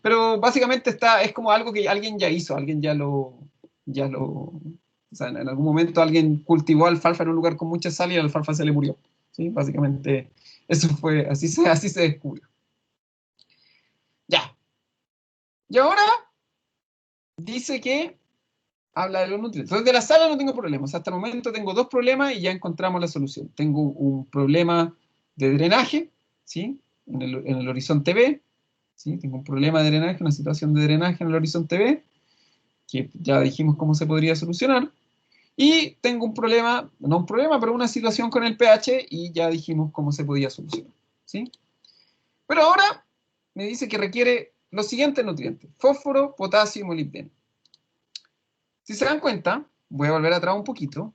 Pero básicamente es como algo que alguien ya hizo, alguien o sea, en algún momento alguien cultivó alfalfa en un lugar con mucha sal y la alfalfa se le murió, ¿sí? Básicamente, eso fue, así se descubrió. Ya. Y ahora dice que habla de los nutrientes. Entonces, de la sal no tengo problemas. Hasta el momento tengo dos problemas y ya encontramos la solución. Tengo un problema de drenaje, ¿sí? En el horizonte B, ¿sí? Tengo un problema de drenaje, una situación de drenaje en el horizonte B, que ya dijimos cómo se podría solucionar. Y tengo un problema, no un problema, pero una situación con el pH y ya dijimos cómo se podía solucionar, ¿sí? Pero ahora me dice que requiere los siguientes nutrientes: fósforo, potasio y molibdeno. Si se dan cuenta, voy a volver atrás un poquito,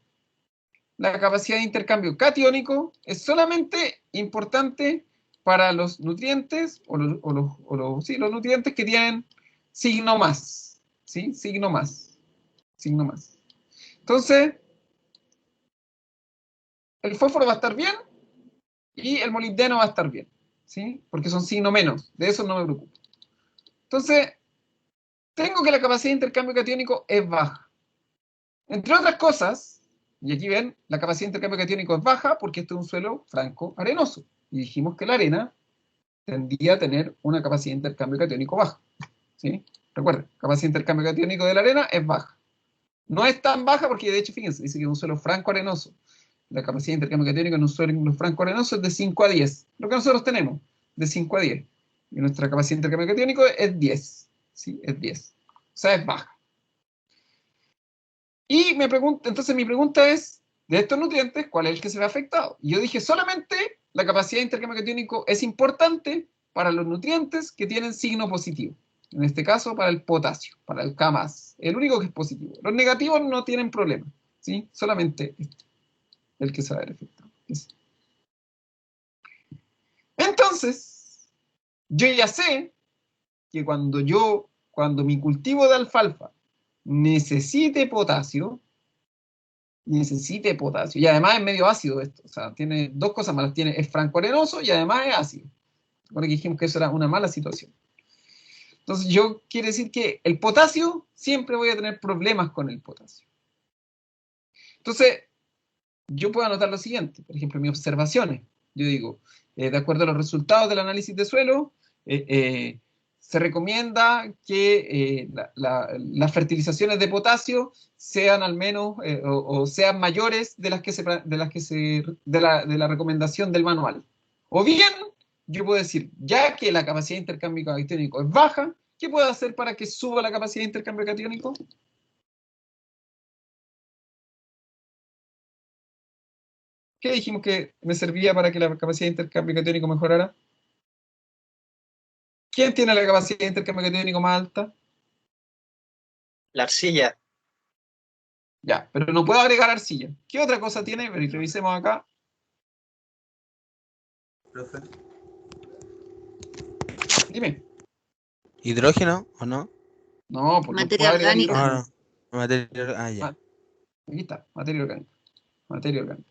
la capacidad de intercambio catiónico es solamente importante para los nutrientes, los nutrientes que tienen signo más, ¿sí? Signo más, signo más. Entonces, el fósforo va a estar bien y el molibdeno va a estar bien, ¿sí? Porque son signo menos, de eso no me preocupo. Entonces, tengo que la capacidad de intercambio catiónico es baja. Entre otras cosas, y aquí ven, la capacidad de intercambio catiónico es baja porque este es un suelo franco arenoso. Y dijimos que la arena tendría a tener una capacidad de intercambio catiónico baja, ¿sí? Recuerden, capacidad de intercambio catiónico de la arena es baja. No es tan baja porque, de hecho, fíjense, dice que es un suelo franco arenoso. La capacidad de intercambio catiónico en un suelo franco arenoso es de 5 a 10. Lo que nosotros tenemos, de 5 a 10. Y nuestra capacidad de intercambio catiónico es 10. ¿Sí? Es 10. O sea, es baja. Y entonces mi pregunta es, de estos nutrientes, ¿cuál es el que se ve afectado? Y yo dije, solamente la capacidad de intercambio catiónico es importante para los nutrientes que tienen signo positivo. En este caso, para el potasio, para el K+. El único que es positivo. Los negativos no tienen problema, ¿sí? Solamente este, el que se va a ver afectado. Entonces, yo ya sé que cuando mi cultivo de alfalfa necesite potasio, y además es medio ácido esto, o sea, tiene dos cosas malas, es franco arenoso y además es ácido. Ahora que dijimos que eso era una mala situación. Entonces quiere decir que el potasio, siempre voy a tener problemas con el potasio. Entonces, yo puedo anotar lo siguiente, por ejemplo, mis observaciones. Yo digo, de acuerdo a los resultados del análisis de suelo, se recomienda que las fertilizaciones de potasio sean al menos o sean mayores de la recomendación del manual. O bien, yo puedo decir, ya que la capacidad de intercambio catiónico es baja, ¿qué puedo hacer para que suba la capacidad de intercambio catiónico? ¿Qué dijimos que me servía para que la capacidad de intercambio catiónico mejorara? ¿Quién tiene la capacidad de intercambio catiónico más alta? La arcilla. Ya, pero no puedo agregar arcilla. ¿Qué otra cosa tiene? Revisemos acá. Profe. Dime. ¿Hidrógeno o no? No, pues no Materia puedo agregar orgánica. hidrógeno. Ya. Aquí está, materia orgánica. Materia orgánica.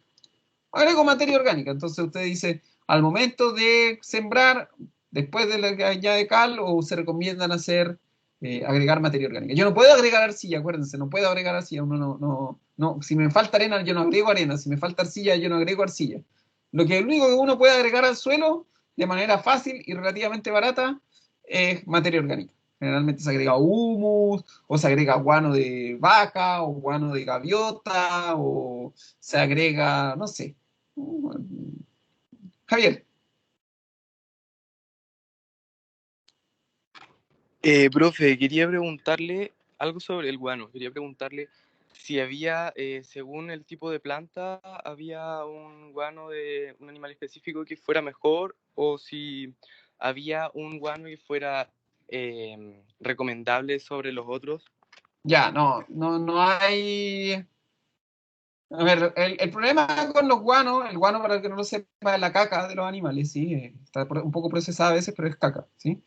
Agrego materia orgánica. Entonces usted dice, al momento de sembrar, después de la añade de cal, o se recomiendan agregar materia orgánica. Yo no puedo agregar arcilla, acuérdense, no puedo agregar arcilla. No. Si me falta arena, yo no agrego arena. Si me falta arcilla, yo no agrego arcilla. Lo único que uno puede agregar al suelo de manera fácil y relativamente barata es materia orgánica. Generalmente se agrega humus, o se agrega guano de vaca, o guano de gaviota, o se agrega, no sé. Javier. Profe, quería preguntarle algo sobre el guano. Quería preguntarle si había, según el tipo de planta, había un guano de un animal específico que fuera mejor, o si había un guano que fuera recomendable sobre los otros. Ya, no hay. A ver, el problema con los guanos, el guano, para el que no lo sepa, es la caca de los animales, ¿sí? Está un poco procesada a veces, pero es caca, ¿sí?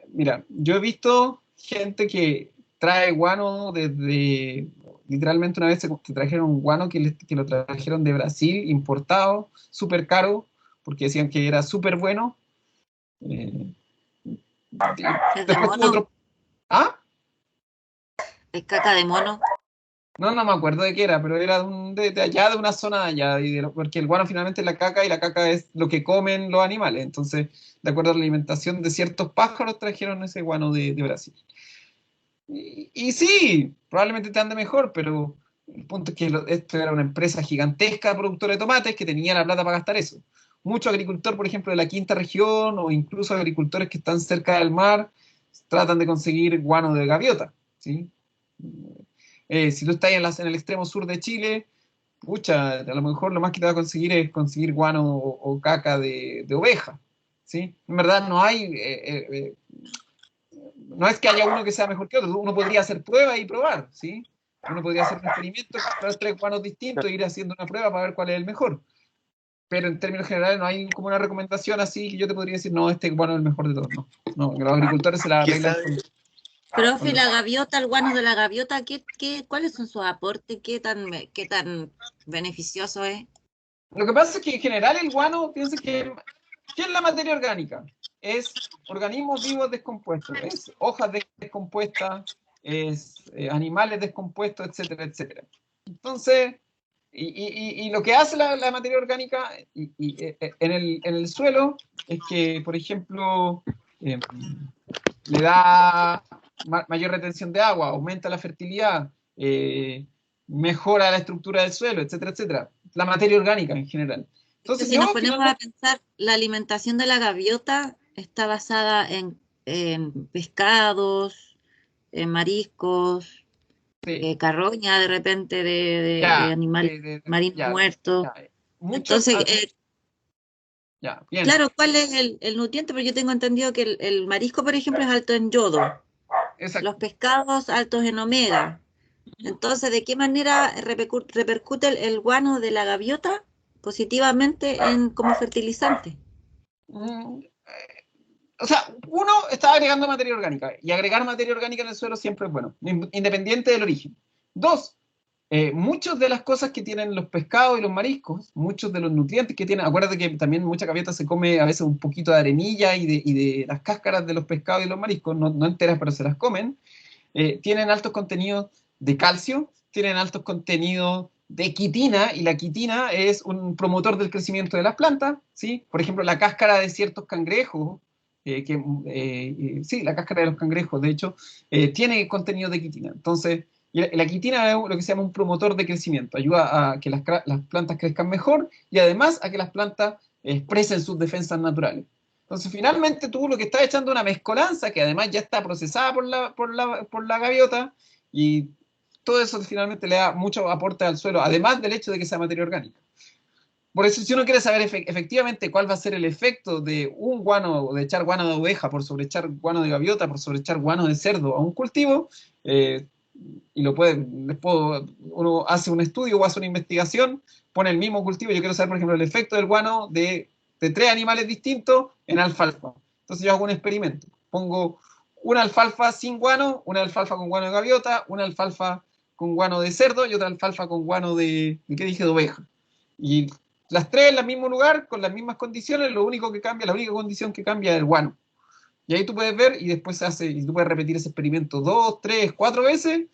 Mira, yo he visto gente que trae guano desde. Literalmente una vez se trajeron un guano que lo trajeron de Brasil, importado, súper caro, porque decían que era súper bueno. Eh, Es de Después tuvo mono, otro. ¿Ah? es caca de mono. No me acuerdo de qué era, pero era de allá, de una zona de allá, porque el guano finalmente es la caca, y la caca es lo que comen los animales. Entonces, de acuerdo a la alimentación de ciertos pájaros, trajeron ese guano de Brasil. Y sí, probablemente te ande mejor, pero el punto es que esto era una empresa gigantesca productora de tomates que tenía la plata para gastar eso. Muchos agricultores, por ejemplo, de la quinta región, o incluso agricultores que están cerca del mar, tratan de conseguir guano de gaviota, ¿sí? Si tú estás en el extremo sur de Chile, pucha, a lo mejor lo más que te va a conseguir es conseguir guano o caca de oveja, ¿sí? En verdad no es que haya uno que sea mejor que otro. Uno podría hacer pruebas y probar, ¿sí? Uno podría hacer un experimento, comprar 3 guanos distintos e ir haciendo una prueba para ver cuál es el mejor. Pero en términos generales no hay como una recomendación así que yo te podría decir, no, este guano es el mejor de todos. No, los agricultores se la arreglan Profe, la gaviota, el guano de la gaviota, ¿cuáles son sus aportes? ¿Qué tan beneficioso es? Lo que pasa es que en general el guano, piensa que, ¿qué es la materia orgánica? Es organismos vivos descompuestos, es hojas descompuestas, es animales descompuestos, etcétera, etcétera. Entonces, y lo que hace la materia orgánica en el suelo es que, por ejemplo, le da mayor retención de agua, aumenta la fertilidad, mejora la estructura del suelo, etcétera, etcétera. La materia orgánica en general. Entonces, Si nos ponemos a pensar, la alimentación de la gaviota está basada en pescados, en mariscos, carroña de repente de animales marinos muertos. Entonces, claro, ¿cuál es el nutriente? Porque yo tengo entendido que el marisco, por ejemplo, es alto en yodo. Exacto. Los pescados altos en omega. Entonces, ¿de qué manera repercute el guano de la gaviota positivamente como fertilizante? O sea, uno está agregando materia orgánica, y agregar materia orgánica en el suelo siempre es bueno, independiente del origen. Dos, muchas de las cosas que tienen los pescados y los mariscos, muchos de los nutrientes que tienen, acuérdate que también mucha gaviota se come a veces un poquito de arenilla y de las cáscaras de los pescados y los mariscos, no enteras, pero se las comen, tienen altos contenidos de calcio, tienen altos contenidos de quitina, y la quitina es un promotor del crecimiento de las plantas, ¿sí? Por ejemplo, la cáscara de ciertos cangrejos, sí, la cáscara de los cangrejos, de hecho, tiene contenido de quitina. Entonces, la quitina es lo que se llama un promotor de crecimiento, ayuda a que las plantas crezcan mejor y además a que las plantas expresen sus defensas naturales. Entonces, finalmente tú lo que estás echando es una mezcolanza que además ya está procesada por la gaviota, y todo eso finalmente le da mucho aporte al suelo, además del hecho de que sea materia orgánica. Por eso, si uno quiere saber efectivamente cuál va a ser el efecto de un guano, de echar guano de oveja por sobre echar guano de gaviota, por sobre echar guano de cerdo a un cultivo, y después uno hace un estudio o hace una investigación, pone el mismo cultivo. Yo quiero saber, por ejemplo, el efecto del guano de 3 animales distintos en alfalfa. Entonces yo hago un experimento. Pongo una alfalfa sin guano, una alfalfa con guano de gaviota, una alfalfa con guano de cerdo y otra alfalfa con guano ¿qué dije? De oveja. Y las 3 en el mismo lugar, con las mismas condiciones, la única condición que cambia es el guano. Y ahí tú puedes ver, y después y tú puedes repetir ese experimento 2, 3, 4 veces,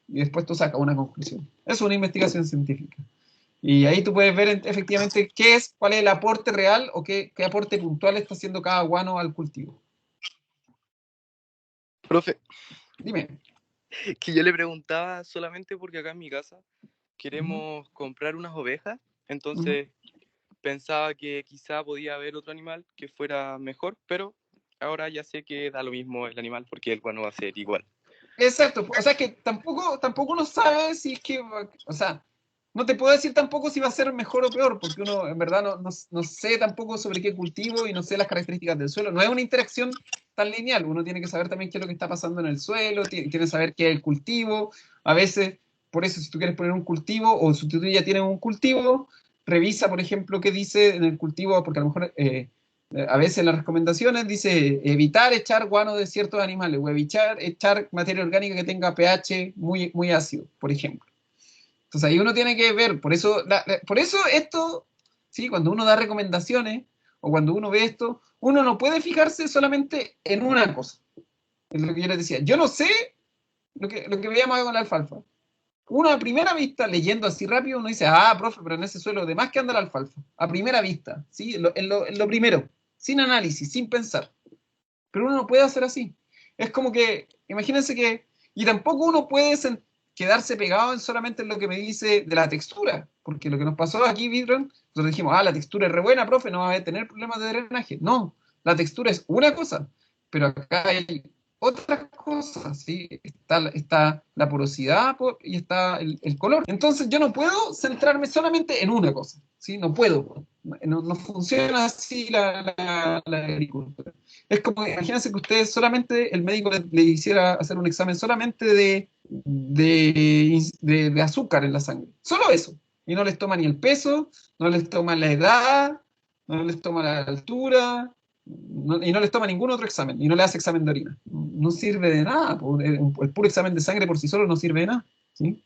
y después tú sacas una conclusión. Es una investigación científica. Y ahí tú puedes ver efectivamente cuál es el aporte real o qué aporte puntual está haciendo cada guano al cultivo. Profe, Dime. que yo le preguntaba solamente porque acá en mi casa queremos comprar unas ovejas, entonces pensaba que quizá podía haber otro animal que fuera mejor, pero ahora ya sé que da lo mismo el animal porque el guano va a ser igual. Exacto, o sea que tampoco uno sabe si es que, o sea, no te puedo decir tampoco si va a ser mejor o peor, porque uno en verdad no sé tampoco sobre qué cultivo y no sé las características del suelo. No es una interacción tan lineal, uno tiene que saber también qué es lo que está pasando en el suelo, tiene que saber qué es el cultivo. A veces, por eso, si tú quieres poner un cultivo o si tú ya tienes un cultivo, revisa, por ejemplo, qué dice en el cultivo, porque a lo mejor a veces en las recomendaciones dice evitar echar guano de ciertos animales o echar materia orgánica que tenga pH muy, muy ácido, por ejemplo. Entonces ahí uno tiene que ver, por eso esto, ¿sí? Cuando uno da recomendaciones o cuando uno ve esto, uno no puede fijarse solamente en una cosa. Es lo que yo les decía. Yo no sé lo que veíamos con la alfalfa. Uno a primera vista, leyendo así rápido, uno dice, profe, pero en ese suelo de más que anda la alfalfa. A primera vista, ¿sí? En lo primero, sin análisis, sin pensar. Pero uno no puede hacer así. Es como que, imagínense y tampoco uno puede quedarse pegado solamente en lo que me dice de la textura, porque lo que nos pasó aquí, Vidron, nosotros dijimos, la textura es re buena, profe, no va a tener problemas de drenaje. No, la textura es una cosa, pero acá hay otras cosas, ¿sí? Está la porosidad y está el color. Entonces yo no puedo centrarme solamente en una cosa, ¿sí? No puedo. No funciona así la agricultura. Es como, imagínense que ustedes solamente, el médico le hiciera hacer un examen solamente de azúcar en la sangre. Solo eso. Y no les toma ni el peso, no les toma la edad, no les toma la altura, y no les toma ningún otro examen, y no le hace examen de orina. No sirve de nada. El puro examen de sangre por sí solo no sirve de nada. ¿Sí?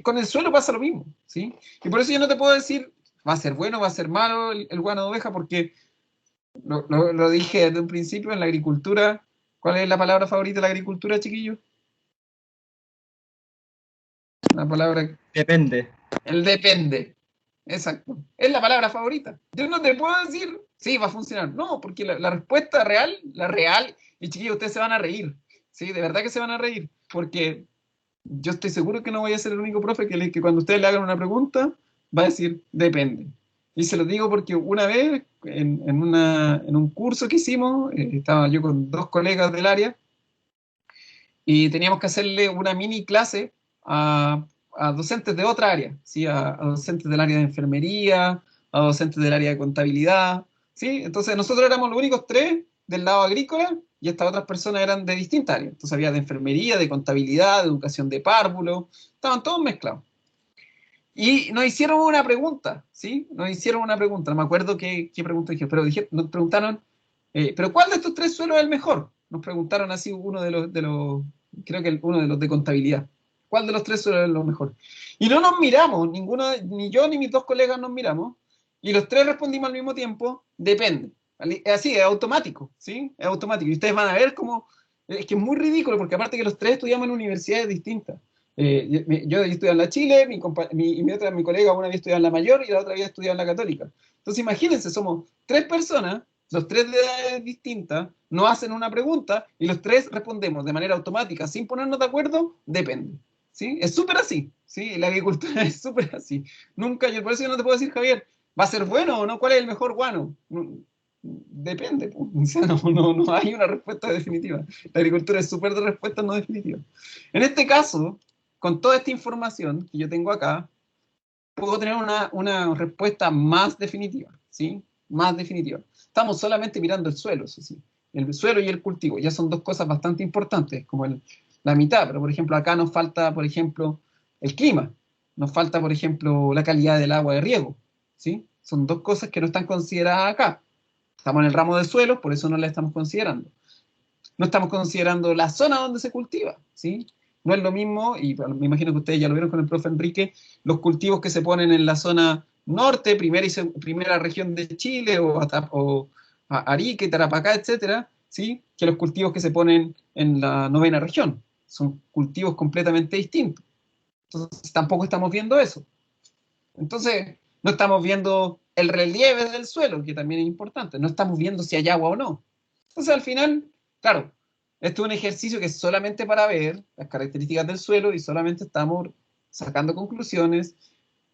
Con el suelo pasa lo mismo, ¿sí? Y por eso yo no te puedo decir, va a ser bueno, va a ser malo el guano de oveja, porque lo dije desde un principio en la agricultura. ¿Cuál es la palabra favorita de la agricultura, chiquillos? La palabra... Depende. El depende. Exacto. Es la palabra favorita. Yo no te puedo decir, sí, va a funcionar. No, porque la respuesta real, y chiquillos, ustedes se van a reír. Sí, de verdad que se van a reír. Porque yo estoy seguro que no voy a ser el único profe que cuando ustedes le hagan una pregunta, va a decir, depende. Y se lo digo porque una vez, en un curso que hicimos, estaba yo con 2 colegas del área, y teníamos que hacerle una mini clase a docentes de otra área, ¿sí? A docentes del área de enfermería, a docentes del área de contabilidad, ¿sí? Entonces nosotros éramos los únicos 3 del lado agrícola, y estas otras personas eran de distintas áreas. Entonces había de enfermería, de contabilidad, de educación de párvulo, estaban todos mezclados. Y nos hicieron una pregunta, ¿sí? Nos hicieron una pregunta, no me acuerdo qué pregunta dije, pero nos preguntaron, ¿pero cuál de estos 3 suelos es el mejor? Nos preguntaron así uno de los creo que uno de los de contabilidad. ¿Cuál de los 3 suelos es lo mejor? Y no nos miramos, ni yo ni mis 2 colegas nos miramos, y los 3 respondimos al mismo tiempo, depende. Así, es automático, ¿sí? Es automático. Y ustedes van a ver cómo Es que es muy ridículo, porque aparte que los tres estudiamos en universidades distintas. Yo estudié en la Chile, mi colega una había estudiado en la Mayor y la otra había estudiado en la Católica. Entonces imagínense, somos tres personas, los tres de edades distintas, nos hacen una pregunta y los tres respondemos de manera automática, sin ponernos de acuerdo, depende. ¿Sí? Es súper así, ¿sí? La agricultura es súper así. Nunca, por eso yo no te puedo decir, Javier, ¿va a ser bueno o no? ¿Cuál es el mejor guano? Depende, pues. O sea, no hay una respuesta definitiva. La agricultura es súper de respuestas no definitivas. En este caso, con toda esta información que yo tengo acá, puedo tener una respuesta más definitiva, ¿sí? Más definitiva. Estamos solamente mirando el suelo, eso sí. El suelo y el cultivo, ya son dos cosas bastante importantes, como la mitad, pero por ejemplo acá nos falta, por ejemplo, el clima, nos falta, por ejemplo, la calidad del agua de riego, ¿sí? Son dos cosas que no están consideradas acá. Estamos en el ramo de suelos, por eso no la estamos considerando. No estamos considerando la zona donde se cultiva, ¿sí? No es lo mismo, y me imagino que ustedes ya lo vieron con el profe Enrique, los cultivos que se ponen en la zona norte, primera región de Chile, o Arique, Tarapacá, etcétera, ¿sí? Que los cultivos que se ponen en la 9ª región. Son cultivos completamente distintos. Entonces, tampoco estamos viendo eso. Entonces, no estamos viendo el relieve del suelo, que también es importante. No estamos viendo si hay agua o no. Entonces, al final, claro, esto es un ejercicio que es solamente para ver las características del suelo y solamente estamos sacando conclusiones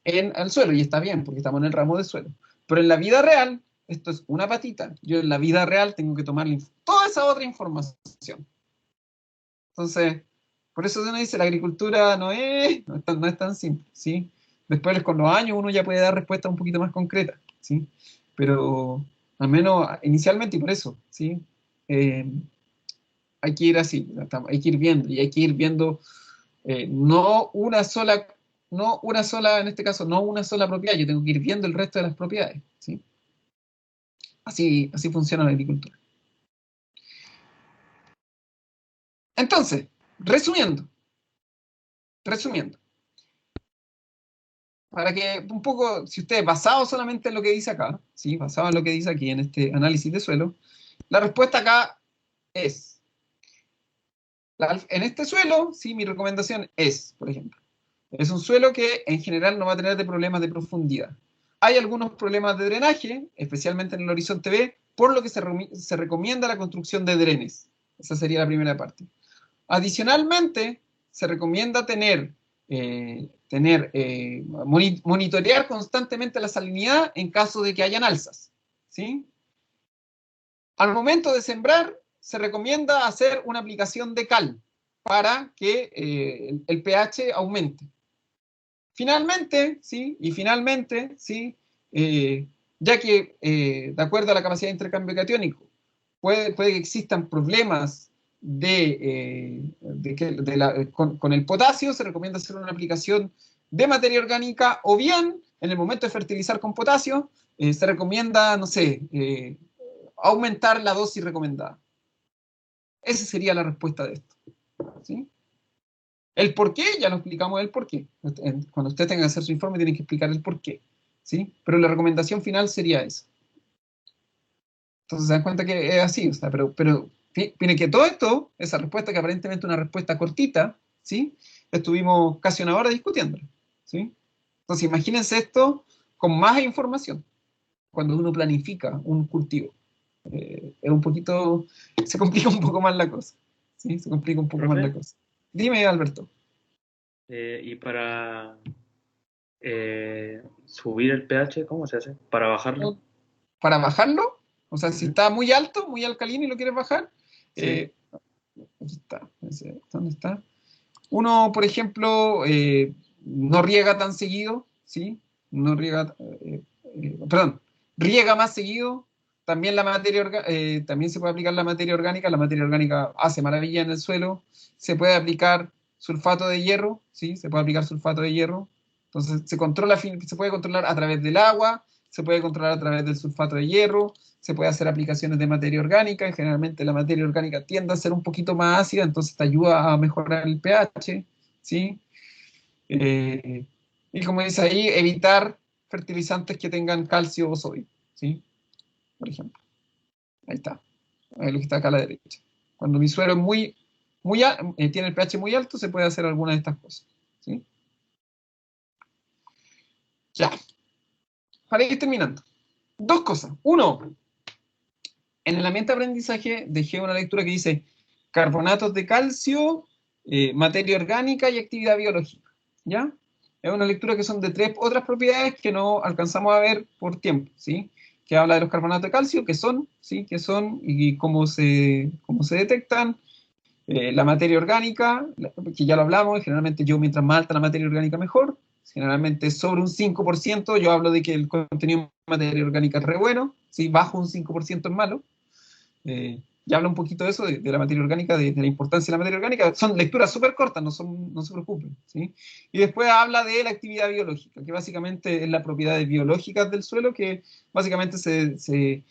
en el suelo. Y está bien, porque estamos en el ramo de suelo. Pero en la vida real, esto es una patita. Yo en la vida real tengo que tomar toda esa otra información. Entonces, por eso uno dice, la agricultura no es tan simple, ¿sí? Después, con los años, uno ya puede dar respuestas un poquito más concretas, ¿sí? Pero, al menos, inicialmente, y por eso, ¿sí? Hay que ir así, hay que ir viendo, y hay que ir viendo no una sola, en este caso, no una sola propiedad, yo tengo que ir viendo el resto de las propiedades, ¿sí? Así funciona la agricultura. Entonces, resumiendo, para que un poco, si ustedes basado solamente en lo que dice acá, ¿sí? Basado en lo que dice aquí en este análisis de suelo, la respuesta acá es, en este suelo, ¿sí? Mi recomendación es, por ejemplo, es un suelo que en general no va a tener problemas de profundidad. Hay algunos problemas de drenaje, especialmente en el horizonte B, por lo que se recomienda la construcción de drenes. Esa sería la primera parte. Adicionalmente, se recomienda monitorear constantemente la salinidad en caso de que hayan alzas, ¿sí? Al momento de sembrar, se recomienda hacer una aplicación de cal para que el pH aumente. Finalmente, ¿sí? Ya que de acuerdo a la capacidad de intercambio catiónico, puede que existan problemas con el potasio, se recomienda hacer una aplicación de materia orgánica, o bien, en el momento de fertilizar con potasio, se recomienda, no sé, aumentar la dosis recomendada. Esa sería la respuesta de esto, ¿sí? El por qué, ya lo explicamos el por qué. Cuando usted tenga que hacer su informe, tiene que explicar el por qué, ¿sí? Pero la recomendación final sería esa. Entonces se dan cuenta que es así, o sea, pero miren que todo esto, esa respuesta que aparentemente es una respuesta cortita, ¿sí? Estuvimos casi una hora discutiéndola, ¿sí? Entonces imagínense esto con más información cuando uno planifica un cultivo. Es un poquito, se complica un poco más la cosa, ¿sí? Se complica un poco más la cosa. Dime, Alberto. Y para subir el pH, ¿cómo se hace? ¿Para bajarlo? Para bajarlo, o sea, si está muy alto, muy alcalino y lo quieres bajar, sí. Aquí está, ¿dónde está? Uno, por ejemplo, no riega tan seguido, ¿sí? No riega, riega más seguido. También también se puede aplicar la materia orgánica hace maravilla en el suelo. Se puede aplicar sulfato de hierro, ¿sí? Se puede aplicar sulfato de hierro. Entonces se puede controlar a través del agua, se puede controlar a través del sulfato de hierro, se puede hacer aplicaciones de materia orgánica, y generalmente la materia orgánica tiende a ser un poquito más ácida, entonces te ayuda a mejorar el pH, ¿sí? Y como dice ahí, evitar fertilizantes que tengan calcio o sodio, ¿sí? Por ejemplo. Ahí está. Ahí lo que está acá a la derecha. Cuando mi suelo es tiene el pH muy alto, se puede hacer alguna de estas cosas. ¿Sí? Ya. Para ir terminando. Dos cosas. Uno, en el ambiente de aprendizaje dejé una lectura que dice carbonatos de calcio, materia orgánica y actividad biológica. ¿Ya? Es una lectura que son de 3 otras propiedades que no alcanzamos a ver por tiempo, ¿sí? Que habla de los carbonatos de calcio, que son, ¿sí? Que son y cómo se detectan. La materia orgánica, que ya lo hablamos, y generalmente mientras más alta la materia orgánica mejor. Generalmente sobre un 5%, yo hablo de que el contenido de materia orgánica es re bueno, ¿sí? Bajo un 5% es malo. Ya hablo un poquito de eso, de la materia orgánica, de la importancia de la materia orgánica. Son lecturas súper cortas, no se preocupen, ¿sí? Y después habla de la actividad biológica, que básicamente es las propiedades biológicas del suelo, que básicamente se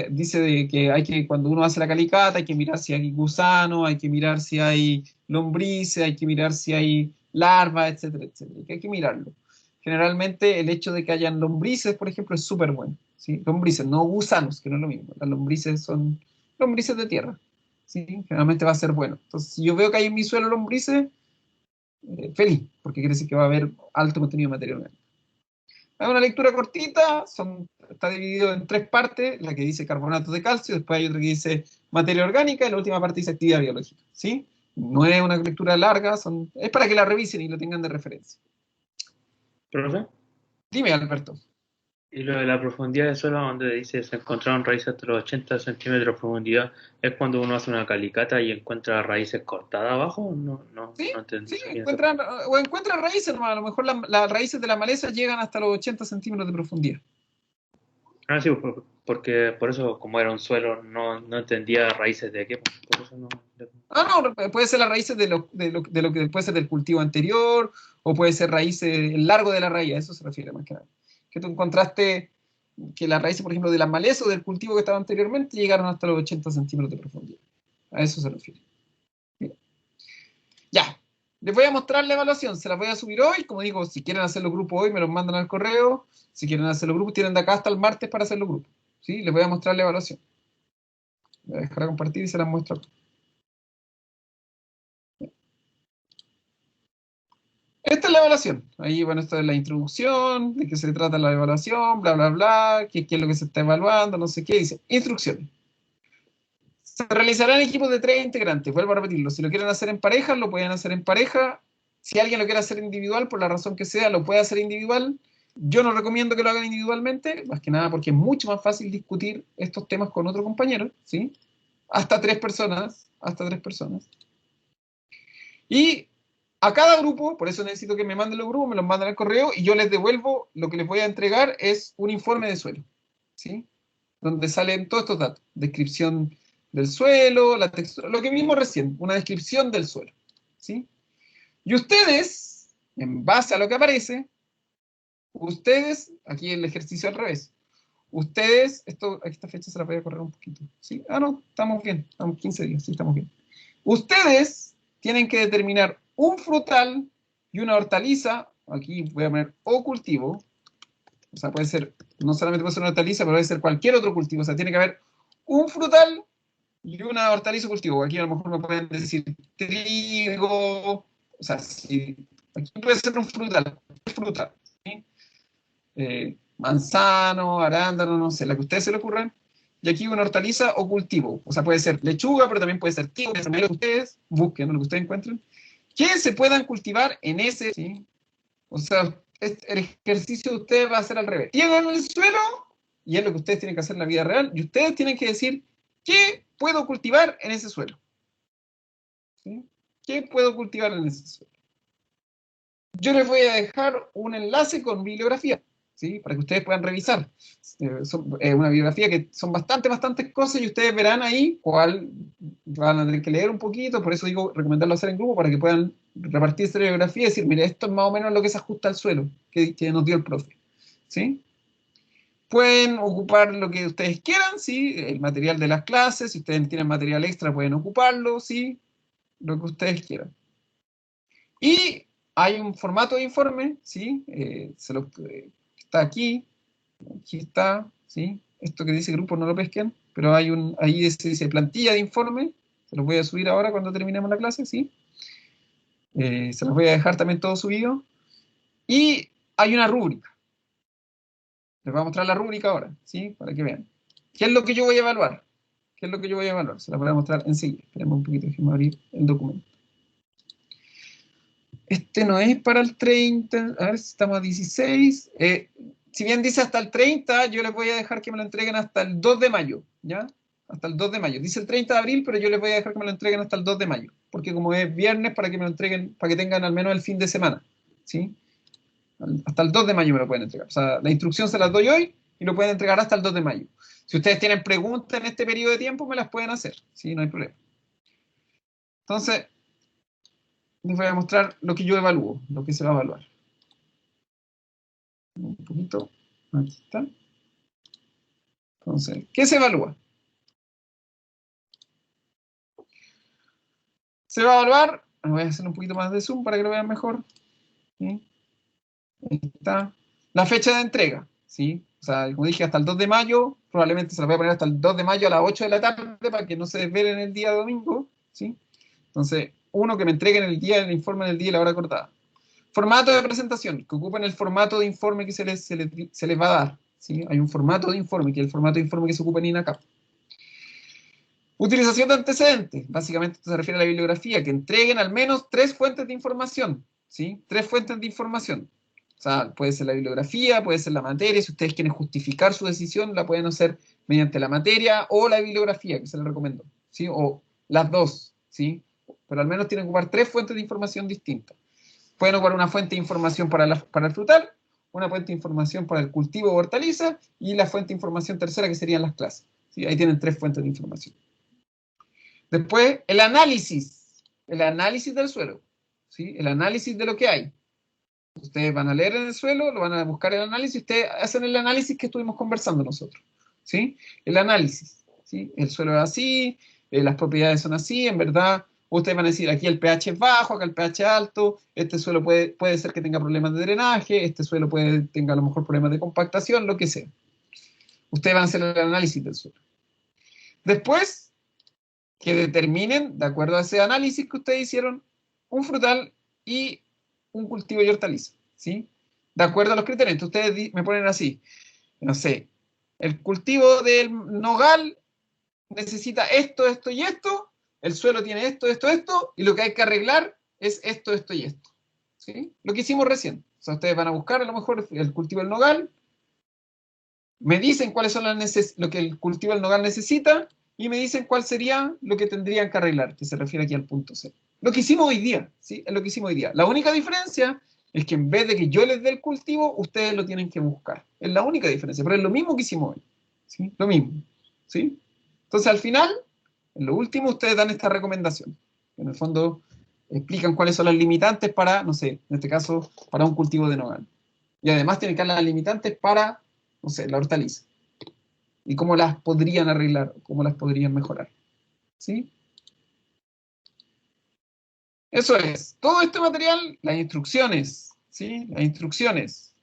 dice de que cuando uno hace la calicata, hay que mirar si hay gusanos, hay que mirar si hay lombrices, hay que mirar si hay larvas, etcétera, etcétera. Que hay que mirarlo. Generalmente el hecho de que hayan lombrices, por ejemplo, es súper bueno, ¿sí? Lombrices, no gusanos, que no es lo mismo. Las lombrices son lombrices de tierra, ¿sí? Generalmente va a ser bueno. Entonces, si yo veo que hay en mi suelo lombrices, feliz, porque quiere decir que va a haber alto contenido de materia orgánica. Es una lectura cortita, está dividido en 3 partes, la que dice carbonatos de calcio, después hay otra que dice materia orgánica, y la última parte dice actividad biológica, ¿sí? No es una lectura larga, es para que la revisen y lo tengan de referencia. ¿Profe? Dime, Alberto. Y lo de la profundidad del suelo, donde dice se encontraron raíces hasta los 80 centímetros de profundidad, ¿es cuando uno hace una calicata y encuentra raíces cortadas abajo? No Sí, entendí bien encuentran raíces, hermano. A lo mejor las raíces de la maleza llegan hasta los 80 centímetros de profundidad. Ah, sí, porque por eso, como era un suelo, no entendía raíces de qué. Por eso no. No, puede ser las raíces de lo que puede ser del cultivo anterior, o puede ser raíces, el largo de la raíz, a eso se refiere más que nada. Que tú encontraste que las raíces, por ejemplo, de las malezas o del cultivo que estaba anteriormente llegaron hasta los 80 centímetros de profundidad. A eso se refiere. Bien. Ya. Les voy a mostrar la evaluación, se la voy a subir hoy. Como digo, si quieren hacer los grupos hoy, me los mandan al correo. Si quieren hacer los grupos, tienen de acá hasta el martes para hacer los grupos. ¿Sí? Les voy a mostrar la evaluación. Voy a dejar de compartir y se las muestro acá. Esta es la evaluación. Ahí, bueno, esta es la introducción, de qué se trata la evaluación, bla, bla, bla, qué es lo que se está evaluando, no sé qué. Dice, instrucciones. Se realizarán equipos de 3 integrantes. Vuelvo a repetirlo. Si lo quieren hacer en pareja, lo pueden hacer en pareja. Si alguien lo quiere hacer individual, por la razón que sea, lo puede hacer individual. Yo no recomiendo que lo hagan individualmente, más que nada porque es mucho más fácil discutir estos temas con otro compañero, ¿sí? Hasta 3 personas, Y a cada grupo, por eso necesito que me manden los grupos, me los mandan al correo y yo les devuelvo, lo que les voy a entregar es un informe de suelo, ¿sí? Donde salen todos estos datos, descripción del suelo, la textura, lo que vimos recién, una descripción del suelo, ¿sí? Y ustedes, en base a lo que aparece, aquí el ejercicio al revés, esta fecha se la voy a correr un poquito, ¿sí? No, estamos bien, estamos 15 días, sí, estamos bien. Ustedes tienen que determinar un frutal y una hortaliza, aquí voy a poner o cultivo, o sea, puede ser, no solamente puede ser una hortaliza, pero puede ser cualquier otro cultivo, o sea, tiene que haber un frutal y una hortaliza cultivo. Aquí a lo mejor me pueden decir trigo, o sea, aquí puede ser un frutal, ¿sí? Manzano, arándano, no sé, la que a ustedes se le ocurran. Y aquí una hortaliza o cultivo. O sea, puede ser lechuga, pero también puede ser trigo, lo que ustedes busquen, lo que ustedes encuentren, que se puedan cultivar en ese, ¿sí? O sea, el ejercicio de ustedes va a ser al revés. Tienen el suelo, y es lo que ustedes tienen que hacer en la vida real, y ustedes tienen que decir, ¿qué puedo cultivar en ese suelo? ¿Sí? ¿Qué puedo cultivar en ese suelo? Yo les voy a dejar un enlace con bibliografía, ¿sí? Para que ustedes puedan revisar. Una bibliografía que son bastantes cosas y ustedes verán ahí cuál van a tener que leer un poquito, por eso digo recomendarlo hacer en grupo para que puedan repartir esta bibliografía y decir, mire, esto es más o menos lo que se ajusta al suelo que nos dio el profe, ¿sí? Pueden ocupar lo que ustedes quieran, ¿sí? El material de las clases, si ustedes tienen material extra pueden ocuparlo, ¿sí? Lo que ustedes quieran. Y hay un formato de informe, ¿sí? Está aquí está, ¿sí? Esto que dice grupo no lo pesquen, pero ahí dice plantilla de informe, Se los voy a subir ahora cuando terminemos la clase, ¿sí? Se los voy a dejar también todo subido. Y hay una rúbrica. Les voy a mostrar la rúbrica ahora, ¿sí? Para que vean. ¿Qué es lo que yo voy a evaluar? ¿Qué es lo que yo voy a evaluar? Se las voy a mostrar enseguida. Esperemos un poquito, déjenme abrir el documento. Este no es para el 30, a ver si estamos a 16. Si bien dice hasta el 30, yo les voy a dejar que me lo entreguen hasta el 2 de mayo, ¿ya? Hasta el 2 de mayo. Dice el 30 de abril, pero yo les voy a dejar que me lo entreguen hasta el 2 de mayo. Porque como es viernes, para que me lo entreguen, para que tengan al menos el fin de semana, ¿sí? Hasta el 2 de mayo me lo pueden entregar. O sea, la instrucción se las doy hoy y lo pueden entregar hasta el 2 de mayo. Si ustedes tienen preguntas en este periodo de tiempo, me las pueden hacer, ¿sí? No hay problema. Entonces, les voy a mostrar lo que yo evalúo, lo que se va a evaluar. Un poquito, aquí está. Entonces, ¿qué se evalúa? Se va a evaluar, voy a hacer un poquito más de zoom para que lo vean mejor. ¿Sí? Ahí está. La fecha de entrega, ¿sí? O sea, como dije, hasta el 2 de mayo, probablemente se la voy a poner hasta el 2 de mayo a las 8 de la tarde para que no se desvelen el día domingo, ¿sí? Entonces, uno, que me entreguen el día, el informe en el día y la hora acordada. Formato de presentación, que ocupen el formato de informe que se les va a dar, ¿sí? Hay un formato de informe, que es el formato de informe que se ocupa en INACAP. Utilización de antecedentes, básicamente esto se refiere a la bibliografía, que entreguen al menos 3 fuentes de información, ¿sí? 3 fuentes de información. O sea, puede ser la bibliografía, puede ser la materia, si ustedes quieren justificar su decisión, la pueden hacer mediante la materia o la bibliografía, que se les recomiendo, ¿sí? O las dos, ¿sí? Pero al menos tienen que ocupar 3 fuentes de información distintas. Pueden ocupar una fuente de información para el frutal, una fuente de información para el cultivo o hortaliza, y la fuente de información tercera, que serían las clases, ¿sí? Ahí tienen 3 fuentes de información. Después, el análisis del suelo, ¿sí? El análisis de lo que hay. Ustedes van a leer en el suelo, lo van a buscar el análisis, ustedes hacen el análisis que estuvimos conversando nosotros, ¿sí? El análisis, ¿sí? El suelo es así, las propiedades son así, en verdad, ustedes van a decir, aquí el pH es bajo, acá el pH es alto, este suelo puede ser que tenga problemas de drenaje, este suelo tenga a lo mejor problemas de compactación, lo que sea. Ustedes van a hacer el análisis del suelo. Después, que determinen, de acuerdo a ese análisis que ustedes hicieron, un frutal y un cultivo y hortaliza, ¿sí? De acuerdo a los criterios. Entonces ustedes me ponen así, no sé, el cultivo del nogal necesita esto, esto y esto, el suelo tiene esto, esto, esto, y lo que hay que arreglar es esto, esto y esto, ¿sí? Lo que hicimos recién. O sea, ustedes van a buscar a lo mejor el cultivo del nogal, me dicen cuáles son lo que el cultivo del nogal necesita, y me dicen cuál sería lo que tendrían que arreglar, que se refiere aquí al punto C. Lo que hicimos hoy día, ¿sí? Es lo que hicimos hoy día. La única diferencia es que en vez de que yo les dé el cultivo, ustedes lo tienen que buscar. Es la única diferencia, pero es lo mismo que hicimos hoy, ¿sí? Lo mismo, ¿sí? Entonces, al final, en lo último, ustedes dan esta recomendación. En el fondo, explican cuáles son las limitantes para, no sé, en este caso, para un cultivo de nogal. Y además tienen que dar las limitantes para, no sé, la hortaliza. Y cómo las podrían arreglar, cómo las podrían mejorar. ¿Sí? Eso es. Todo este material, las instrucciones, ¿sí? Las instrucciones,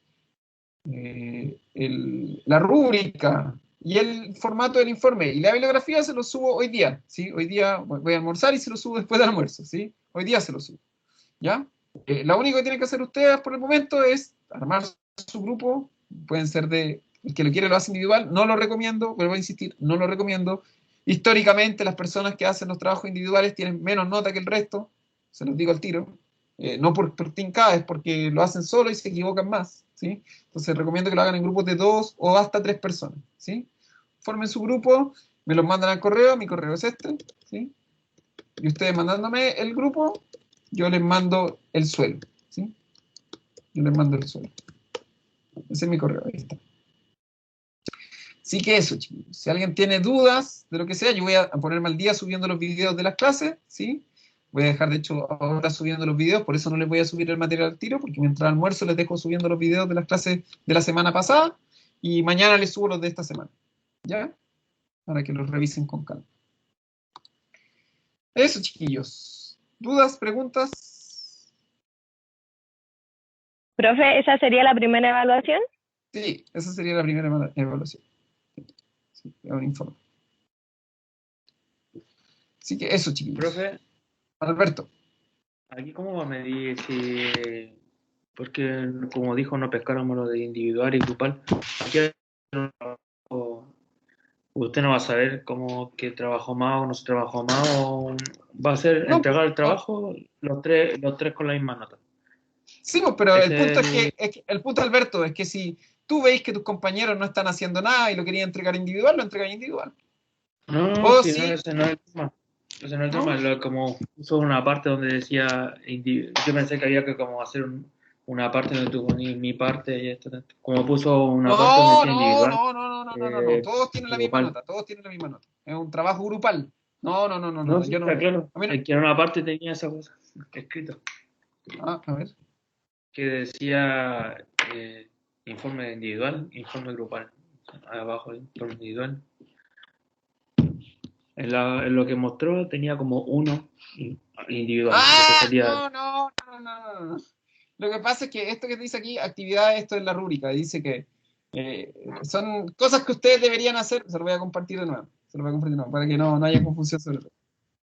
la rúbrica y el formato del informe. Y la bibliografía se lo subo hoy día, ¿sí? Hoy día voy a almorzar y se lo subo después del almuerzo, ¿sí? Hoy día se lo subo, ¿ya? Lo único que tienen que hacer ustedes por el momento es armar su grupo. Pueden ser el que lo quiere lo hace individual. No lo recomiendo, pero voy a insistir, no lo recomiendo. Históricamente, las personas que hacen los trabajos individuales tienen menos nota que el resto, se los digo al tiro. No por tincada, es porque lo hacen solo y se equivocan más, ¿sí? Entonces recomiendo que lo hagan en grupos de 2 o hasta 3 personas, ¿sí? Formen su grupo, me los mandan al correo, mi correo es este, ¿sí? Y ustedes mandándome el grupo, yo les mando el suelo, ¿sí? Yo les mando el suelo. Ese es mi correo, ahí está. Así que eso, chicos. Si alguien tiene dudas de lo que sea, yo voy a ponerme al día subiendo los videos de las clases, ¿sí? Voy a dejar, de hecho, ahora subiendo los videos, por eso no les voy a subir el material al tiro, porque mientras almuerzo les dejo subiendo los videos de las clases de la semana pasada, y mañana les subo los de esta semana, ¿ya? Para que los revisen con calma. Eso, chiquillos. ¿Dudas, preguntas? Profe, ¿esa sería la primera evaluación? Sí, esa sería la primera evaluación. Sí, es un informe. Así que eso, chiquillos. Profe, Alberto. aquí cómo va a medir si... Porque, como dijo, no pescáramos lo de individual y grupal. Aquí usted no va a saber cómo que trabajó más o no se trabajó más, o va a ser No, entregar el trabajo los tres con la misma nota. sí, pues, pero el Ese punto es el punto, Alberto, es que si tú veis que tus compañeros no están haciendo nada y lo querían entregar individual, lo entregáis individual. No, O sí, no, sí, ese no es el tema. Ese no es el ¿no? tema. Como puso una parte donde decía, yo pensé que había que como hacer una parte donde tú ponías mi parte y esto, tanto. Como puso una parte donde No, decía no, individual, no, no, no, no, no, no, no. Todos tienen la misma grupal. nota, todos tienen la misma nota. Es un trabajo grupal. No, no, no, no, No, no. sí, Yo está no. claro. A mí no. Es que en una parte tenía esa cosa escrito, A ver. que decía informe individual, informe grupal. Abajo, informe individual. En lo que mostró tenía como uno individual. Después salía. No, no, no, no, no, no. Lo que pasa es que esto que dice aquí, actividades, esto es la rúbrica. Dice que son cosas que ustedes deberían hacer. Se lo voy a compartir de nuevo. Se lo voy a compartir de nuevo para que no haya confusión sobre eso.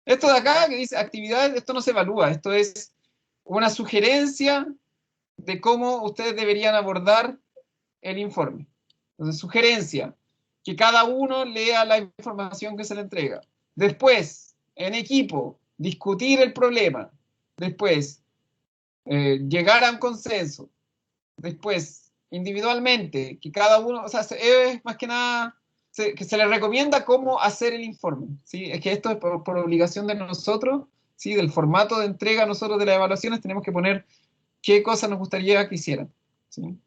Esto de acá que dice actividades, esto no se evalúa. Esto es una sugerencia de cómo ustedes deberían abordar el informe. Entonces, sugerencia, que cada uno lea la información que se le entrega. Después, en equipo, discutir el problema. Después, llegar a un consenso. Después, individualmente, que cada uno, o sea, es más que nada que se le recomienda cómo hacer el informe. ¿Sí? Es que esto es por obligación de nosotros, ¿sí? Del formato de entrega nosotros de las evaluaciones, tenemos que poner qué cosas nos gustaría que hicieran. ¿Sí?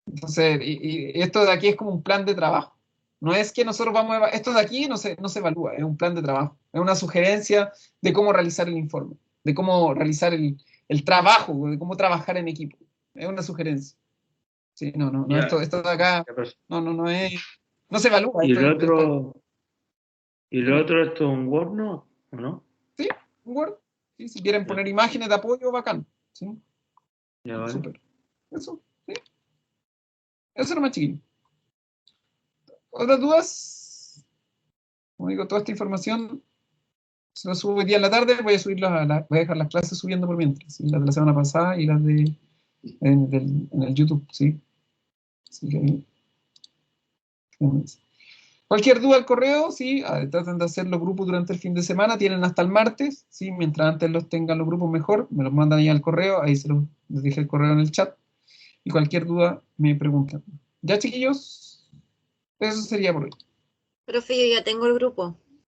Entonces, y esto de aquí es como un plan de trabajo. No es que nosotros vamos a esto de aquí no se evalúa, es un plan de trabajo. Es una sugerencia de cómo realizar el informe, de cómo realizar el trabajo, de cómo trabajar en equipo. Es una sugerencia. Sí, no, Ya, esto de acá, ya, pero- no es, no se evalúa. Y Esto el es para, otro, esto es un Word, ¿no? ¿O no? sí, un Word. Sí, si quieren Ya, poner imágenes de apoyo, bacán. Sí, ya vale. súper. Eso, sí. Eso nomás, chiquillo. ¿Otras dudas? Como digo, toda esta información se la subo hoy día en la tarde, voy a voy a dejar las clases subiendo por mientras, ¿sí? Las de la semana pasada y las de en el YouTube, ¿sí? Así que, cualquier duda al correo, ¿sí? Traten de hacer los grupos durante el fin de semana, tienen hasta el martes, ¿sí? Mientras antes los tengan los grupos mejor, me los mandan ahí al correo, ahí les dejé el correo en el chat, y cualquier duda me preguntan. ¿Ya, chiquillos? Eso sería por hoy. Profe, yo ya tengo el grupo.